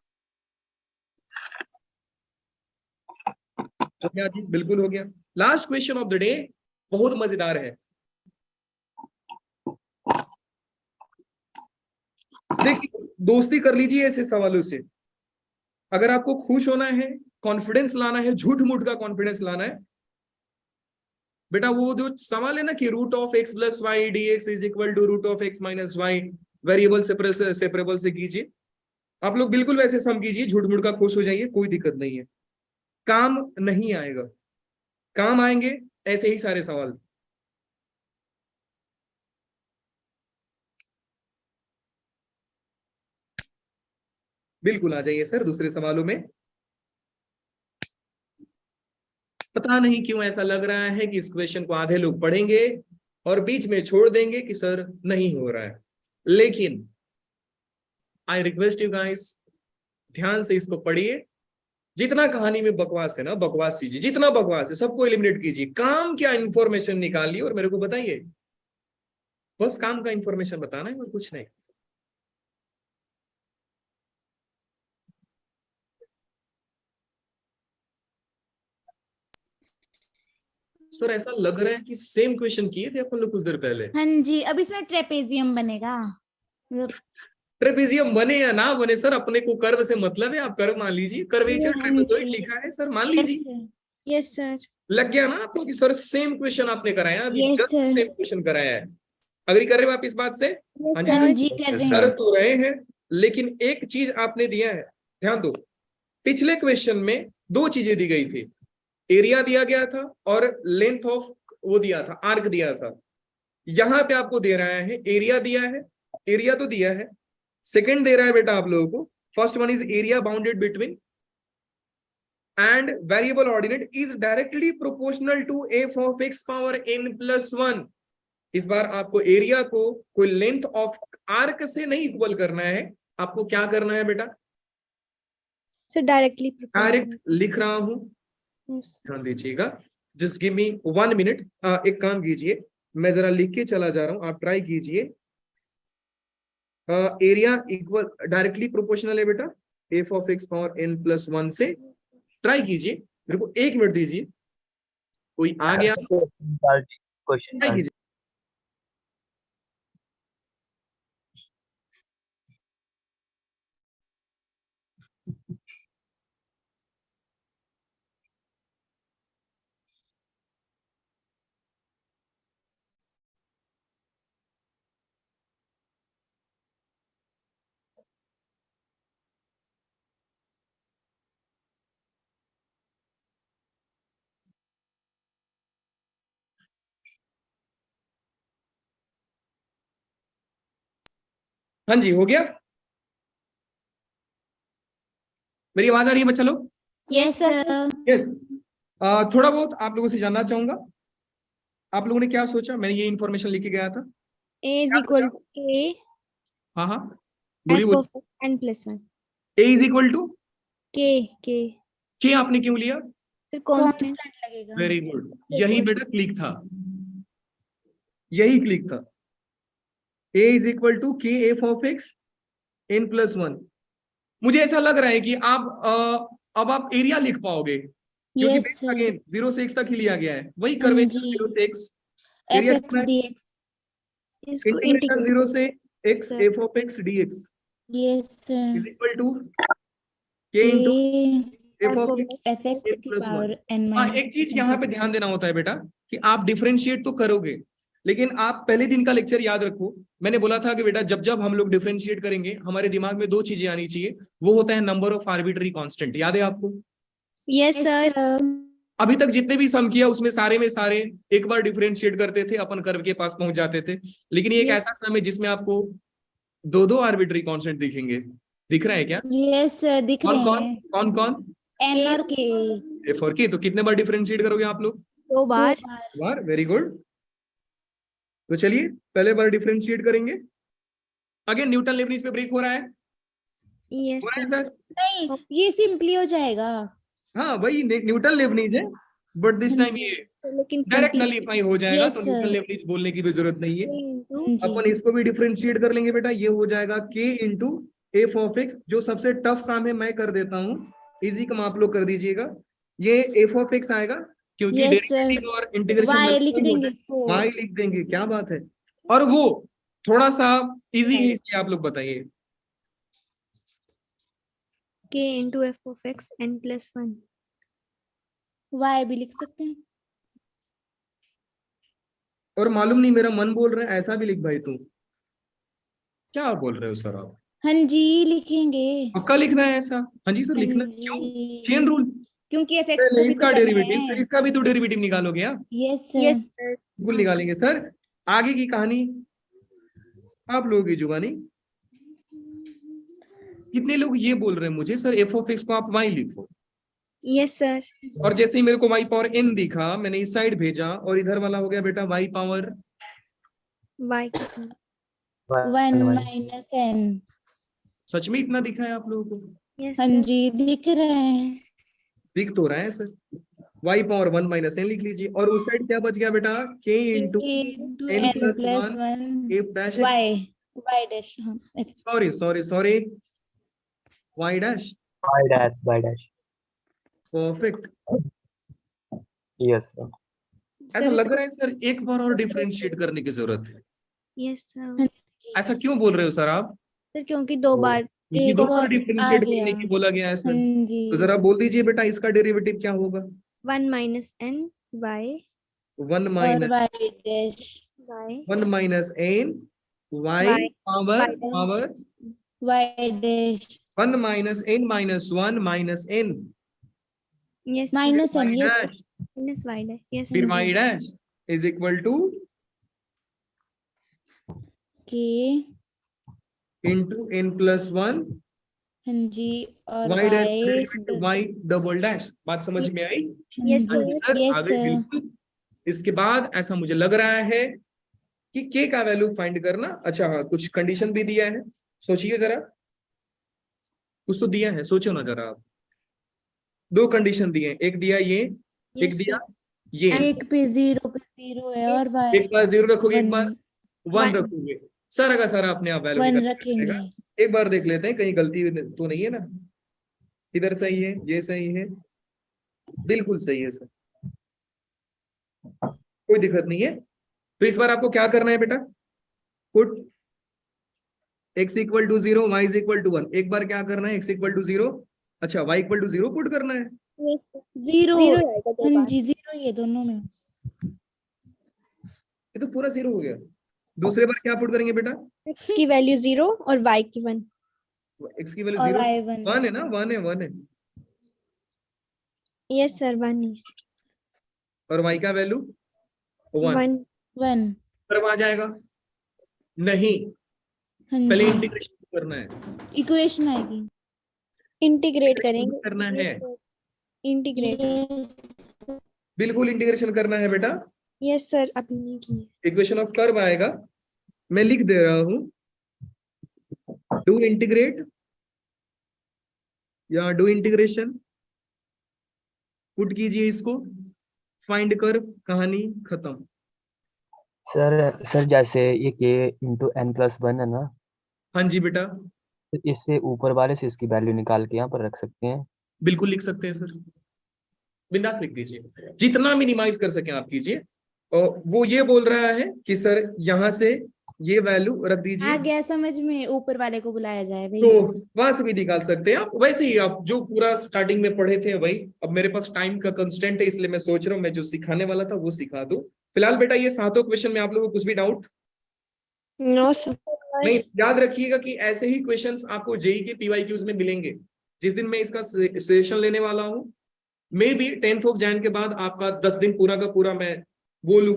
Speaker 2: तो क्या चीज बिल्कुल हो गया। Last question of the day बहुत मजेदार है। देखिए दोस्ती कर लीजिए ऐसे सवालों से, अगर आपको खुश होना है, कॉन्फिडेंस लाना है, झूठ मूठ का कॉन्फिडेंस लाना है, बेटा वो जो सवाल है ना कि root of x plus y d x is equal to root of x minus y, variable separable से कीजिए। आप लोग बिल्कुल वैसे सम कीजिए, झूठ मूठ का खुश हो जाइए, कोई दिक्कत नहीं है, काम नहीं आएगा, काम आएंगे ऐसे ही सारे सवाल। बिल्कुल आ जाइए सर दूसरे सवालों में। पता नहीं क्यों ऐसा लग रहा है कि इस क्वेश्चन को आधे लोग पढ़ेंगे और बीच में छोड़ देंगे कि सर नहीं हो रहा है, लेकिन आई रिक्वेस्ट यू गाइस ध्यान से इसको पढ़िए। जितना कहानी में बकवास है ना बकवास कीजिए, जितना बकवास है सबको एलिमिनेट कीजिए, काम क्या इंफॉर्मेशन निकालिए और मेरे को बताइए, बस काम का इंफॉर्मेशन बताना है और कुछ नहीं। सर ऐसा लग रहा है कि सेम क्वेश्चन किए थे अपन लोग कुछ देर पहले।
Speaker 3: हाँ जी, अब इसमें ट्रेपेजियम बनेगा।
Speaker 2: ट्रेपेजियम बने या ना बने सर, अपने को कर्व से मतलब है, आप कर्व मान लीजिए, कर्वेचर ट्रेपेजॉइड लिखा है सर, मान लीजिए।
Speaker 1: Yes sir.
Speaker 2: लग गया ना आपको कि सर सेम क्वेश्चन आपने कराया, अभी
Speaker 3: Yes,
Speaker 2: just
Speaker 3: sir.
Speaker 2: Same question कराया है। अग्री कर रहे हो आप इस बात से? हाँ
Speaker 3: हाँ
Speaker 2: जी
Speaker 3: जी कर रहे
Speaker 2: कर
Speaker 3: हैं।
Speaker 2: तो रहे हैं, लेकिन एक चीज आपने दिया है, ध्यान दो। पिछले क्वेश्चन में दो चीजें दी गई थी, एरिया दिया गया था और लेंथ ऑफ वो दिया था, आर्क दिया था। यहां पे आपको दे रहा है एरिया दिया है, एरिया तो दिया है, सेकंड दे रहा है बेटा आप लोगों को, first one is area bounded between and variable ordinate is directly proportional to f of x power n plus 1। इस बार आपको एरिया को कोई लेंथ ऑफ आर्क से नहीं इक्वल करना है, आपको क्या करना है बेटा?
Speaker 1: सर डायरेक्टली
Speaker 2: डायरेक्ट लिख रहा हूं, ध्यान दीजिएगा, जस्ट गिव मी 1 मिनट। एक काम कीजिए, मैं जरा लिख के चला जा रहा हूं, आप ट्राई कीजिए। एरिया इक्वल डायरेक्टली प्रोपोर्शनल है बेटा f of x power n plus 1 से, ट्राई कीजिए, मेरे को 1 मिनट दीजिए, कोई आ गया
Speaker 6: क्वेश्चन
Speaker 2: ट्राई कीजिए। हाँ जी हो गया, मेरी आवाज आ रही है बच्चा लोग?
Speaker 3: Yes sir.
Speaker 2: यस। थोड़ा बहुत आप लोगों से जानना चाहूंगा, आप लोगों ने क्या सोचा? मैंने ये इन्फॉर्मेशन लिख के गया था।
Speaker 1: a is equal to k
Speaker 2: हाँ हाँ बोलिए
Speaker 1: f
Speaker 2: बोलिए।
Speaker 1: of n plus 1
Speaker 2: a is equal to
Speaker 1: k
Speaker 2: के, आपने क्यों लिया?
Speaker 1: सर कांस्टेंट
Speaker 3: कांस्टेंट लगेगा।
Speaker 2: वेरी गुड, यही बेटा क्लिक था, यही क्लिक था। a is equal to k f of x n plus 1। मुझे ऐसा लग रहा है कि आप अब आप एरिया लिख पाओगे, क्योंकि
Speaker 3: यस सर।
Speaker 2: अगेन 0 से x तक ही लिया गया है, वही
Speaker 3: हाँ
Speaker 2: कर्वेचर
Speaker 3: जी।
Speaker 2: 0 से x,
Speaker 3: f
Speaker 2: area
Speaker 3: x d x.
Speaker 1: इसको
Speaker 2: इंटीग्रेशन
Speaker 1: इंटीग्रेट
Speaker 2: 0 से x
Speaker 1: Sir.
Speaker 2: f of x dx
Speaker 3: yes sir.
Speaker 2: Is equal to k into f of x
Speaker 3: f x की
Speaker 2: plus 1।
Speaker 3: पावर n
Speaker 2: हाँ
Speaker 3: माइनस।
Speaker 2: एक चीज यहाँ पे ध्यान देना होता है बेटा कि आप डिफरेंशिएट तो करोगे, लेकिन आप पहले दिन का लेक्चर याद रखो, मैंने बोला था कि बेटा जब जब हम लोग डिफरेंशिएट करेंगे हमारे दिमाग में 2 चीजें आनी चाहिए, वो होता है नंबर ऑफ आर्बिट्री कांस्टेंट। याद है आपको?
Speaker 1: Yes sir.
Speaker 2: अभी तक जितने भी सम किया उसमें सारे में सारे एक बार डिफरेंशिएट करते थे, अपन कर्व के पास पहुंच जाते थे। लेकिन ये एक
Speaker 1: Yes.
Speaker 2: ऐसा सम है जिसमें आपको 2 आर्बिट्री कांस्टेंट दिखेंगे। दिख रहा है क्या?
Speaker 3: यस सर, दिख
Speaker 2: कौन
Speaker 3: रहे
Speaker 2: कौन
Speaker 3: हैं।
Speaker 2: कौन कौन?
Speaker 3: एन और के।
Speaker 2: एफ और के। तो कितने बार डिफरेंशिएट करोगे आप लोग?
Speaker 1: 2 बार।
Speaker 2: बार। Very good. तो चलिए पहले बार डिफरेंशिएट करेंगे। अगेन न्यूटन लेबनीज पे ब्रेक हो रहा है?
Speaker 1: यस
Speaker 2: हो रहा है
Speaker 1: सर।
Speaker 2: सर?
Speaker 3: नहीं, ये सिंपली हो जाएगा।
Speaker 2: हाँ वही न्यूटन लेबनीज है, बट दिस टाइम ये
Speaker 1: लेकिन
Speaker 2: डायरेक्ट नलीफाई हो जाएगा।
Speaker 3: Yes,
Speaker 2: तो न्यूटन
Speaker 3: sir.
Speaker 2: लेबनीज बोलने की भी जरूरत नहीं है।
Speaker 3: जी।
Speaker 2: अपन इसको भी डिफरेंशिएट कर लेंगे बेटा। ये हो जाएगा k into F of x. जो सबसे टफ काम है मैं कर देता हूँ, इजी काम आप लोग कर दीजिएगा। ये एफ ऑफ एक्स आएगा क्योंकि
Speaker 3: Yes,
Speaker 2: डेरिवेटिव और इंटीग्रेशन
Speaker 3: Y लिख देंगे इसको।
Speaker 2: y लिख देंगे। क्या बात है। और वो थोड़ा सा इजी है, इसलिए आप लोग बताइए।
Speaker 1: k into f of x n plus 1।
Speaker 3: Y भी लिख सकते हैं।
Speaker 2: और मालूम नहीं मेरा मन बोल रहा है ऐसा भी लिख भाई तू। क्या बोल रहे हो सर आप?
Speaker 3: हाँ जी, लिखेंगे।
Speaker 2: पक्का लिखना है ऐसा? हाँ जी सर लिखना है।
Speaker 3: हाँ
Speaker 2: क्यों?
Speaker 3: जी।
Speaker 2: Chain rule.
Speaker 3: क्योंकि एफ एक्स
Speaker 2: पहले
Speaker 3: को भी
Speaker 2: इसका
Speaker 3: तो करना
Speaker 2: डेरिवेटिव
Speaker 3: है।
Speaker 2: फिर इसका भी तो डेरिवेटिव निकालोगे आप?
Speaker 3: Yes
Speaker 1: yes
Speaker 3: sir.
Speaker 1: सर।
Speaker 2: बिल्कुल निकालेंगे सर। आगे की कहानी आप लोगों की जुबानी। कितने लोग ये बोल रहे हैं मुझे सर एफ ऑफ एक्स को आप y लिखो,
Speaker 1: यस सर।
Speaker 2: और जैसे ही मेरे को y पावर n दिखा मैंने इस साइड भेजा और इधर वाला हो गया बेटा y पावर
Speaker 1: y कितना?
Speaker 3: 1 माइनस एन।
Speaker 2: सच में इतना दिखा है आप लोगों को?
Speaker 1: यस
Speaker 3: हाँ
Speaker 1: सर।
Speaker 3: जी, दिख रहा है।
Speaker 2: दिख तो रहा है sir. y power 1 minus n लिख लीजिए। और उस साइड क्या बच गया बेटा? k into
Speaker 3: into
Speaker 2: n
Speaker 3: n
Speaker 2: plus
Speaker 3: plus
Speaker 2: 1
Speaker 3: 1
Speaker 2: f dash
Speaker 3: y
Speaker 2: x।
Speaker 3: y dash। हाँ,
Speaker 2: sorry sorry sorry, y dash.
Speaker 6: y dash.
Speaker 2: Perfect.
Speaker 6: Yes, sir.
Speaker 2: ऐसा लग रहा है सर एक बार और डिफरेंशिएट करने की जरूरत है।
Speaker 1: Yes sir.
Speaker 2: ऐसा क्यों बोल रहे हो सर आप?
Speaker 1: सर क्योंकि 2 बार
Speaker 2: क्योंकि
Speaker 3: एक
Speaker 2: 2 बार
Speaker 3: और
Speaker 2: डिफरेंशिएट
Speaker 3: आ गया।
Speaker 2: करने की बोला गया है सर।
Speaker 3: हाँ
Speaker 2: तो
Speaker 3: जी।
Speaker 2: जरा बोल दीजिए बेटा इसका डेरिवेटिव क्या होगा?
Speaker 1: 1 माइनस n y
Speaker 2: 1
Speaker 3: और
Speaker 2: minus
Speaker 3: y dash
Speaker 1: y
Speaker 2: 1 minus n y
Speaker 1: Y
Speaker 2: power
Speaker 1: dash।
Speaker 2: Power
Speaker 3: y dash
Speaker 2: 1 minus n minus 1 minus n
Speaker 1: yes sir.
Speaker 3: Minus
Speaker 2: y
Speaker 3: N. Yes
Speaker 2: dash
Speaker 1: minus y dash। Yes
Speaker 2: फिर
Speaker 1: sir.
Speaker 2: y dash is equal to
Speaker 3: K.
Speaker 2: Into n plus 1
Speaker 3: हाँ जी। और
Speaker 2: y dash
Speaker 3: y
Speaker 2: y double dash. बात समझ में आई?
Speaker 1: Yes
Speaker 2: हाँ जी
Speaker 1: सर।
Speaker 2: सर
Speaker 3: यस
Speaker 2: आ गई
Speaker 3: सर।
Speaker 2: बिल्कुल। इसके बाद ऐसा मुझे लग रहा है कि k का वैल्यू फाइंड करना। अच्छा हाँ, कुछ कंडीशन भी दिया है, सोचिए जरा। कुछ तो दिया है, सोचो ना जरा आप। 2 कंडीशन दिए हैं, एक दिया ये, एक
Speaker 1: यस
Speaker 2: दिया
Speaker 1: सर।
Speaker 2: ये।
Speaker 3: एक पे 0 है और y
Speaker 2: एक बार 0 रखोगे, एक बार 1
Speaker 1: One।
Speaker 2: रखोगे। सारा का सारा अपने आप वैल्यू
Speaker 3: 1
Speaker 2: निकल
Speaker 3: रखेंगे।
Speaker 2: जाएगा। एक बार देख लेते हैं कहीं गलती तो नहीं है ना। इधर सही है, ये सही है, बिल्कुल सही है सर, कोई दिक्कत नहीं है। तो इस बार आपको क्या करना है बेटा? Put x equal to 0 y is equal to 1। एक बार क्या करना है? x इक्वल टू 0, अच्छा y इक्वल टू 0 पुट करना है।
Speaker 1: Yes sir.
Speaker 3: 0।
Speaker 1: 0 आएगा 2
Speaker 3: हाँ
Speaker 1: बार।
Speaker 3: जी, 0 ये दोनों में।
Speaker 2: ये तो पूरा 0 हो गया। दूसरे बार क्या पुट करेंगे बेटा?
Speaker 1: x की वैल्यू 0 और y की 1।
Speaker 2: x की वैल्यू
Speaker 3: और
Speaker 2: 0
Speaker 3: y 1
Speaker 2: 1 है ना, 1 है
Speaker 1: यस सर 1 है।
Speaker 2: और y का वैल्यू 1
Speaker 1: 1।
Speaker 3: 1।
Speaker 2: पर आ जाएगा नहीं,
Speaker 3: हाँ
Speaker 2: पहले
Speaker 3: जी,
Speaker 2: इंटीग्रेशन करना है।
Speaker 3: इक्वेशन आएगी।
Speaker 1: इंटीग्रेट
Speaker 2: इंटीग्रेशन
Speaker 1: करेंगे।
Speaker 2: करना है,
Speaker 1: इंटीग्रेट।
Speaker 3: Yes।
Speaker 2: बिल्कुल इंटीग्रेशन करना है बेटा।
Speaker 1: यस सर अभी नहीं किए।
Speaker 2: इक्वेशन ऑफ कर्व आएगा, मैं लिख दे रहा हूं, डू इंटीग्रेट या डू इंटीग्रेशन, पुट कीजिए इसको, फाइंड कर्व, कहानी खत्म।
Speaker 6: सर जैसे ये k इंटू n प्लस 1 है ना,
Speaker 2: हाँ जी बेटा,
Speaker 6: तो इससे ऊपर वाले से इसकी वैल्यू निकाल के यहाँ पर रख सकते हैं।
Speaker 2: बिल्कुल लिख सकते हैं सर, बिंदास लिख दीजिए, जितना मिनिमाइज कर सकें आप कीजिए। और वो ये बोल रहा है कि सर यहाँ से ये वैल्यू रख
Speaker 3: आ
Speaker 2: दीजिए,
Speaker 3: गया समझ में, ऊपर वाले को बुलाया जाए भाई।
Speaker 2: तो वहां से भी निकाल सकते हैं आप। वैसे ही आप जो पूरा स्टार्टिंग में पढ़े थे वही। अब मेरे पास टाइम का कंस्टेंट है, इसलिए मैं सोच रहा हूँ मैं जो सिखाने वाला था वो सिखा दूं। फिलहाल बेटा ये सातों क्वेश्चन में आप लोगों को कुछ भी डाउट
Speaker 1: नो सर।
Speaker 2: नहीं? याद रखिएगा कि ऐसे ही क्वेश्चंस आपको जेई के पीवाईक्यूज में मिलेंगे। जिस दिन मैं इसका सेशन लेने वाला हूं, may be 10th of Jain के बाद आपका 10 दिन पूरा का पूरा मैं वो लूं,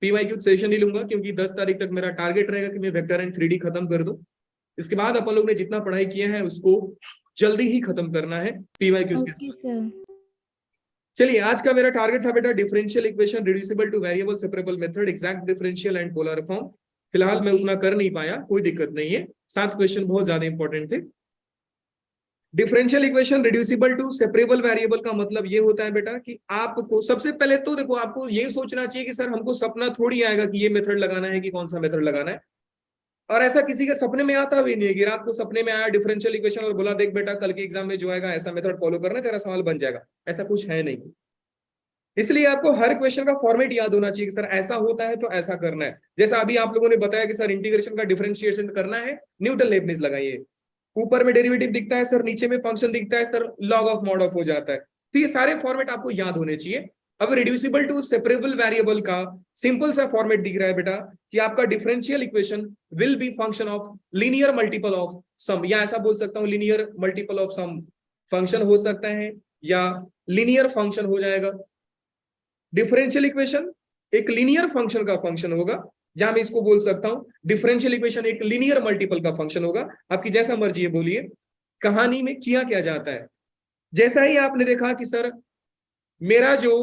Speaker 2: पीवाईक्यू सेशन ही लूंगा, क्योंकि 10 तारीख तक मेरा टारगेट रहेगा कि मैं वेक्टर एंड 3D खत्म कर दूं। इसके बाद अपन लोग ने जितना पढ़ाई किया है उसको जल्दी ही खत्म करना है पीवाईक्यूज के
Speaker 3: ओके
Speaker 2: साथ।
Speaker 3: सर।
Speaker 2: चलिए, आज का मेरा टारगेट था बेटा differential equation reducible two variable separable method, exact differential and polar form. फिलहाल मैं उतना कर नहीं पाया, कोई दिक्कत नहीं है, 7 क्वेश्चन बहुत ज्यादा इंपॉर्टेंट थे। Differential equation reducible to separable variable का मतलब ये होता है बेटा कि आपको सबसे पहले तो देखो, आपको ये सोचना चाहिए कि सर हमको सपना थोड़ी आएगा कि ये मेथड लगाना है कि कौन सा मेथड लगाना है, और ऐसा किसी के सपने में आता भी नहीं है कि रात को सपने में आया डिफरेंशियल इक्वेशन और बोला देख बेटा कल के एग्जाम में जो आएगा ऐसा मेथड फॉलो करना है, तेरा सवाल बन जाएगा। ऐसा कुछ है नहीं। इसलिए आपको हर क्वेश्चन का फॉर्मेट याद होना चाहिए कि सर ऐसा होता है तो ऐसा करना है। जैसा अभी आप लोगों ने बताया कि सर इंटीग्रेशन का डिफरेंशिएशन करना है, न्यूटन लेबनिज लगाइए। ऊपर में डेरिवेटिव दिखता है सर, नीचे में फंक्शन दिखता है sir, log of mod of हो जाता है। तो ये सारे फॉर्मेट आपको याद होने चाहिए। अब रिड्यूसिबल टू सेपरेबल वेरिएबल का सिंपल सा फॉर्मेट दिख रहा है बेटा कि आपका differential equation will be function of linear multiple of sum, या ऐसा बोल सकता हूं linear multiple of sum function हो सकता है, या लीनियर फंक्शन हो जाएगा। डिफरेंशियल इक्वेशन एक लीनियर फंक्शन का फंक्शन होगा, जहां मैं इसको बोल सकता हूं डिफरेंशियल इक्वेशन एक लीनियर मल्टीपल का फंक्शन होगा। आपकी जैसा मर्जी है बोलिए। कहानी में किया क्या जाता है, जैसा ही आपने देखा कि सर मेरा जो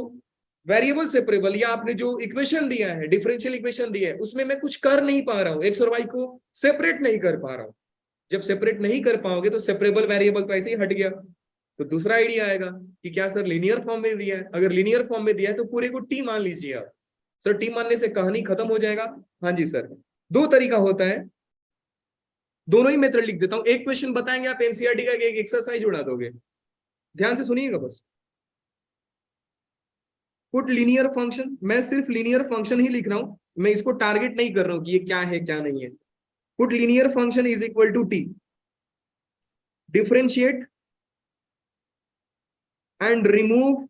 Speaker 2: वेरिएबल सेपरेबल या आपने जो इक्वेशन दिया है, डिफरेंशियल इक्वेशन दिया है, उसमें मैं कुछ कर नहीं पा रहा हूं, एक्स और वाई को सेपरेट नहीं कर पा रहा हूं। जब सेपरेट नहीं कर पाओगे तो सेपरेबल वेरिएबल तो ऐसे ही हट गया। तो दूसरा आइडिया आएगा कि क्या सर लीनियर फॉर्म में दिया है, अगर लीनियर फॉर्म में दिया है तो पूरे को टी मान लीजिए आप। सर टी मानने से कहानी खत्म हो जाएगा। हाँ जी सर, दो तरीका होता है, दोनों ही मेथड लिख देता हूं। एक क्वेश्चन बताएंगे आप एनसीईआरटी का, एक एक्सरसाइज उड़ा दोगे, ध्यान से सुनिएगा बस। पुट लीनियर फंक्शन, मैं सिर्फ लीनियर फंक्शन ही लिख रहा हूं, मैं इसको टारगेट नहीं कर रहा हूं कि ये क्या है क्या नहीं है। Put linear function is equal to t, differentiate and remove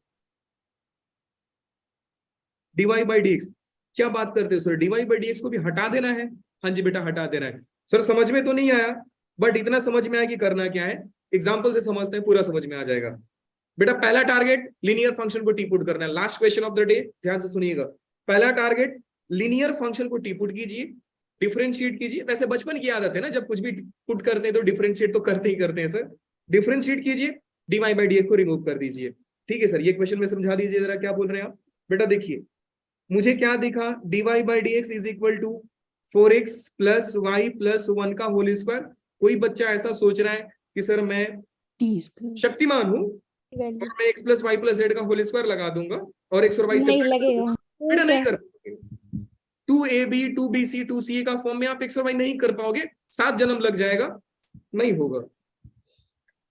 Speaker 2: dy by dx। क्या बात करते हो सर, dy by dx को भी हटा देना है? हाँ जी बेटा हटा देना है। सर समझ में तो नहीं आया, बट इतना समझ में आया कि करना क्या है। एग्जांपल से समझते हैं, पूरा समझ में आ जाएगा। बेटा पहला टारगेट लीनियर फंक्शन को टी पुट करना है। Last question of the day, ध्यान से सुनिएगा। पहला टारगेट लीनियर फंक्शन को टी पुट कीजिए, डिफरेंशिएट कीजिए। वैसे बचपन की आदत है ना, जब कुछ भी पुट करते हैं तो डिफरेंशिएट तो करते ही करते हैं सर। डिफरेंशिएट कीजिए, dy by dx को रिमूव कर दीजिए। ठीक है सर, ये क्वेश्चन में समझा दीजिए जरा, क्या बोल रहे हैं आप। बेटा देखिए मुझे क्या दिखा, dy by dx is equal to 4x plus y plus 1 का होल स्क्वायर। कोई बच्चा ऐसा सोच रहा है कि सर मैं शक्तिमान हूं और मैं x plus y plus z का होल स्क्वायर लगा दूंगा और x और y
Speaker 1: नहीं लगेगा।
Speaker 2: बेटा नहीं कर पाओगे। 2ab 2bc 2ca का फॉर्म में आप x और y नहीं कर पाओगे, 7 जन्म लग जाएगा, नहीं होगा।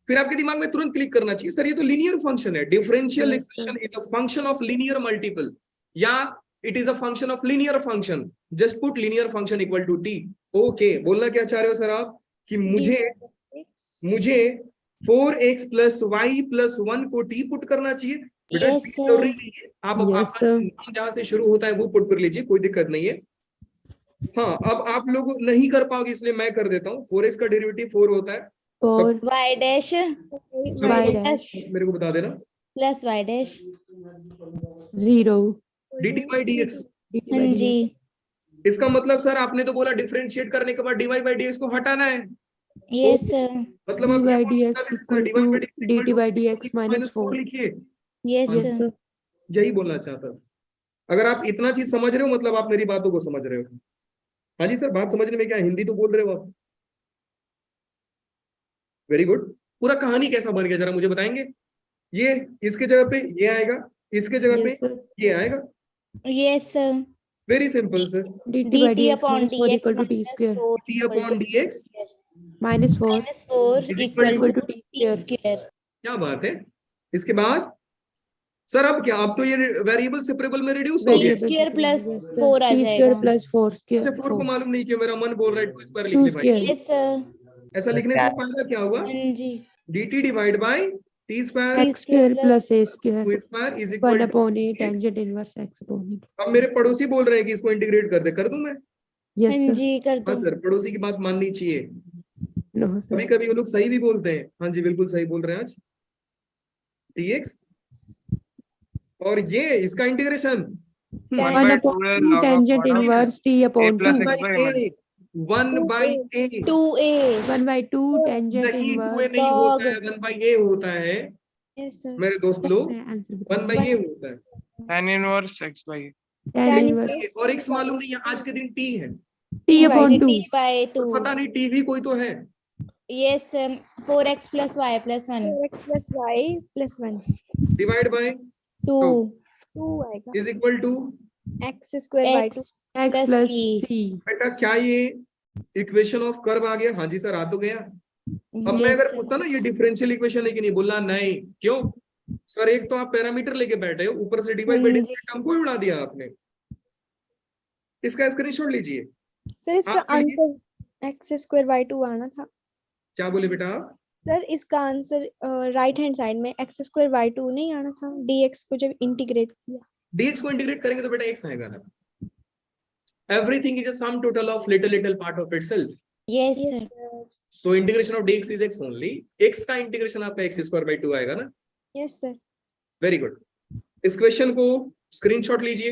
Speaker 2: फिर आपके दिमाग में तुरंत क्लिक करना चाहिए, सर ये तो लीनियर फंक्शन है। Differential equation is a function of linear multiple, या it is a function of linear function. Just put linear function equal to T. Okay, बोलना क्या चाह रहे हो सर आप कि मुझे 4x प्लस वाई प्लस 1 को टी पुट करना चाहिए। बेटा जरूरी नहीं है, आप आपका नाम जहां से शुरू होता है वो पुट कर लीजिए, कोई दिक्कत नहीं है। हाँ, अब आप लोग नहीं कर पाओगे इसलिए मैं कर देता हूँ। 4x का डेरिवेटिव 4 होता है,
Speaker 3: y डैश
Speaker 2: मेरे को बता देना,
Speaker 3: plus y dash
Speaker 5: 0
Speaker 2: dt by dx।
Speaker 3: हाँ जी।
Speaker 2: इसका मतलब सर आपने तो बोला डिफरेंशिएट करने के बाद dy by dx को हटाना है।
Speaker 3: Yes sir.
Speaker 2: मतलब
Speaker 5: dy
Speaker 2: आप
Speaker 5: by dx equal to dt by dx minus 4
Speaker 2: लिखिए।
Speaker 3: Yes
Speaker 5: yes
Speaker 3: sir.
Speaker 5: sir
Speaker 2: यही बोलना चाहता था। अगर आप इतना चीज समझ रहे हो मतलब आप मेरी बातों को समझ रहे हो। हाँ जी सर, बात समझने में क्या, हिंदी तो बोल रहे हो आप। Very good. पूरा कहानी कैसा बन गया जरा मुझे बताएंगे। ये इसके जगह पे ये आएगा, इसके जगह
Speaker 5: yes
Speaker 2: पे
Speaker 5: sir
Speaker 2: ये आएगा।
Speaker 3: Yes sir.
Speaker 2: Very simple sir,
Speaker 5: dt by
Speaker 3: dt
Speaker 5: dx
Speaker 3: upon
Speaker 5: minus 4
Speaker 3: dx
Speaker 5: equal to t
Speaker 3: minus
Speaker 5: square
Speaker 3: 4
Speaker 2: t
Speaker 3: equal
Speaker 2: upon
Speaker 3: to
Speaker 2: dx
Speaker 5: minus 4
Speaker 3: minus 4
Speaker 2: is
Speaker 3: equal
Speaker 5: equal
Speaker 3: to
Speaker 5: to t
Speaker 3: t
Speaker 5: square
Speaker 3: square।
Speaker 2: क्या बात है। इसके बाद sir अब क्या, अब तो ये वेरिएबल सेपरेबल में रिड्यूस हो
Speaker 3: t
Speaker 2: गया।
Speaker 3: square plus
Speaker 5: yes sir
Speaker 3: 4 आ
Speaker 5: t
Speaker 3: जाएगा।
Speaker 5: square plus 4
Speaker 2: अच्छा
Speaker 5: square
Speaker 2: 4 को
Speaker 5: 4
Speaker 2: मालूम नहीं क्यों मेरा मन बोल रहा है 2 स्क्वायर लिख
Speaker 5: 2
Speaker 2: ले भाई।
Speaker 5: square
Speaker 3: yes sir.
Speaker 2: ऐसा लिखने से फायदा क्या हुआ,
Speaker 3: हाँ जी।
Speaker 2: dt divide by t square
Speaker 5: x square plus a square
Speaker 2: two square is
Speaker 5: 1
Speaker 2: equal to.
Speaker 5: upon a tangent inverse x upon it.
Speaker 2: अब मेरे पड़ोसी बोल रहे हैं कि इसको इंटीग्रेट कर दे, कर दूं मैं?
Speaker 5: Yes,
Speaker 3: हाँ
Speaker 5: sir.
Speaker 3: जी कर
Speaker 2: हाँ
Speaker 3: दो।
Speaker 2: सर, पड़ोसी की बात माननी चाहिए।
Speaker 5: No, sir.
Speaker 2: कभी कभी वो लोग सही भी बोलते हैं। हाँ जी बिल्कुल सही बोल रहे हैं आज। dx और ये इसका integration
Speaker 5: 1 upon 2 tangent inverse t upon
Speaker 4: plus
Speaker 5: 2.
Speaker 4: x by a.
Speaker 2: 1 by a
Speaker 3: 2a
Speaker 5: 1 by 2 tangent
Speaker 2: नहीं, 2a
Speaker 5: inverse.
Speaker 2: नहीं होता है,
Speaker 3: log।
Speaker 2: 1 by a होता है
Speaker 1: Yes, sir.
Speaker 2: मेरे दोस्त लोग।
Speaker 5: Answer
Speaker 2: 1 by a होता है।
Speaker 4: Tan inverse x by a.
Speaker 5: tan
Speaker 1: Tan
Speaker 5: inverse
Speaker 1: inverse.
Speaker 2: और x मालूम नहीं है, आज के दिन t है,
Speaker 5: t upon 2.
Speaker 3: t by 2
Speaker 2: तो पता नहीं t भी कोई तो है।
Speaker 3: yes 4x plus y plus 1
Speaker 1: 4x plus y plus 1.
Speaker 2: Divide by
Speaker 3: 2
Speaker 1: 2 आएगा।
Speaker 2: Is equal to.
Speaker 1: x square by 2.
Speaker 3: x
Speaker 5: x
Speaker 3: plus
Speaker 5: plus
Speaker 3: c.
Speaker 5: c.
Speaker 2: बेटा क्या ये इक्वेशन ऑफ कर्व आ गया? हाँ जी सर, आ तो गया। अब मैं
Speaker 3: yes
Speaker 2: अगर
Speaker 3: sir।
Speaker 2: पूछता ना ये डिफरेंशियल इक्वेशन है कि नहीं, बोलना नहीं। क्यों सर? एक तो आप पैरामीटर लेके बैठे हो, ऊपर से डिवाइड बाय
Speaker 3: जी।
Speaker 2: डेक्स टर्म को ही उड़ा दिया आपने। इसका स्क्रीनशॉट लीजिए।
Speaker 1: सर इसका
Speaker 2: आप ये-
Speaker 1: आंसर x square by 2 आना था।
Speaker 2: क्या बोले बेटा आप?
Speaker 1: सर इसका आंसर राइट हैंड साइड में x square by 2 नहीं आना था, dx को जब इंटीग्रेट किया।
Speaker 2: dx को इंटीग्रेट करेंगे तो बेटा x आएगा ना। Everything is a sum total of little part of itself.
Speaker 3: yes
Speaker 1: Yes,
Speaker 3: sir।
Speaker 1: sir.
Speaker 2: So integration of dx is x only. x का इंटीग्रेशन आपका x स्क्वायर बाय 2 आएगा ना।
Speaker 1: Yes, sir.
Speaker 2: Very good. इस question को screenshot लीजिए।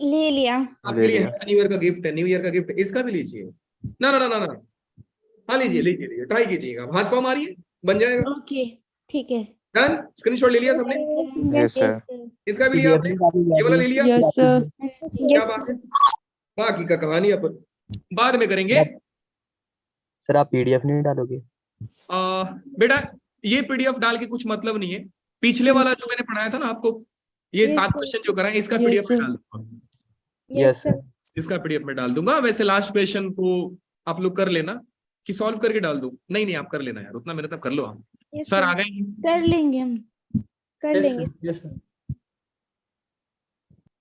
Speaker 3: ले लिया।
Speaker 2: आपके लिए न्यू ईयर का गिफ्ट है, न्यू ईयर का गिफ्ट। इसका भी लीजिए। ना ना ना ना ना, हाँ लीजिए लीजिए लीजिए, ट्राई कीजिएगा। हाथ पाँव मारिए, बन जाएगा।
Speaker 3: ओके ठीक है।
Speaker 2: डन। स्क्रीनशॉट ले लिया सबने?
Speaker 4: Yes, sir.
Speaker 2: इसका भी लिया आपने? ये वाला ले लिया?
Speaker 5: Yes, sir.
Speaker 2: क्या बात है? बाकी का कहानी अपन बाद में करेंगे।
Speaker 6: सर आप पीडीएफ नहीं डालोगे?
Speaker 2: बेटा ये पीडीएफ डाल के कुछ मतलब नहीं है। पिछले वाला जो मैंने पढ़ाया था ना आपको, ये
Speaker 1: Yes,
Speaker 2: 7
Speaker 1: sir.
Speaker 2: क्वेश्चन जो कराए, इसका
Speaker 5: Yes,
Speaker 2: पीडीएफ में
Speaker 5: sir.
Speaker 2: डाल दूंगा।
Speaker 1: Yes, sir.
Speaker 2: इसका पीडीएफ में डाल दूंगा। वैसे लास्ट क्वेश्चन को आप लोग कर लेना कि सॉल्व करके डाल दूं। नहीं नहीं, आप कर लेना यार, उतना मेरे तक कर लो आप।
Speaker 1: Yes,
Speaker 2: sir
Speaker 1: sir.
Speaker 2: आ गए?
Speaker 3: कर लेंगे हम।
Speaker 1: कर लेंगे।
Speaker 2: Yes sir.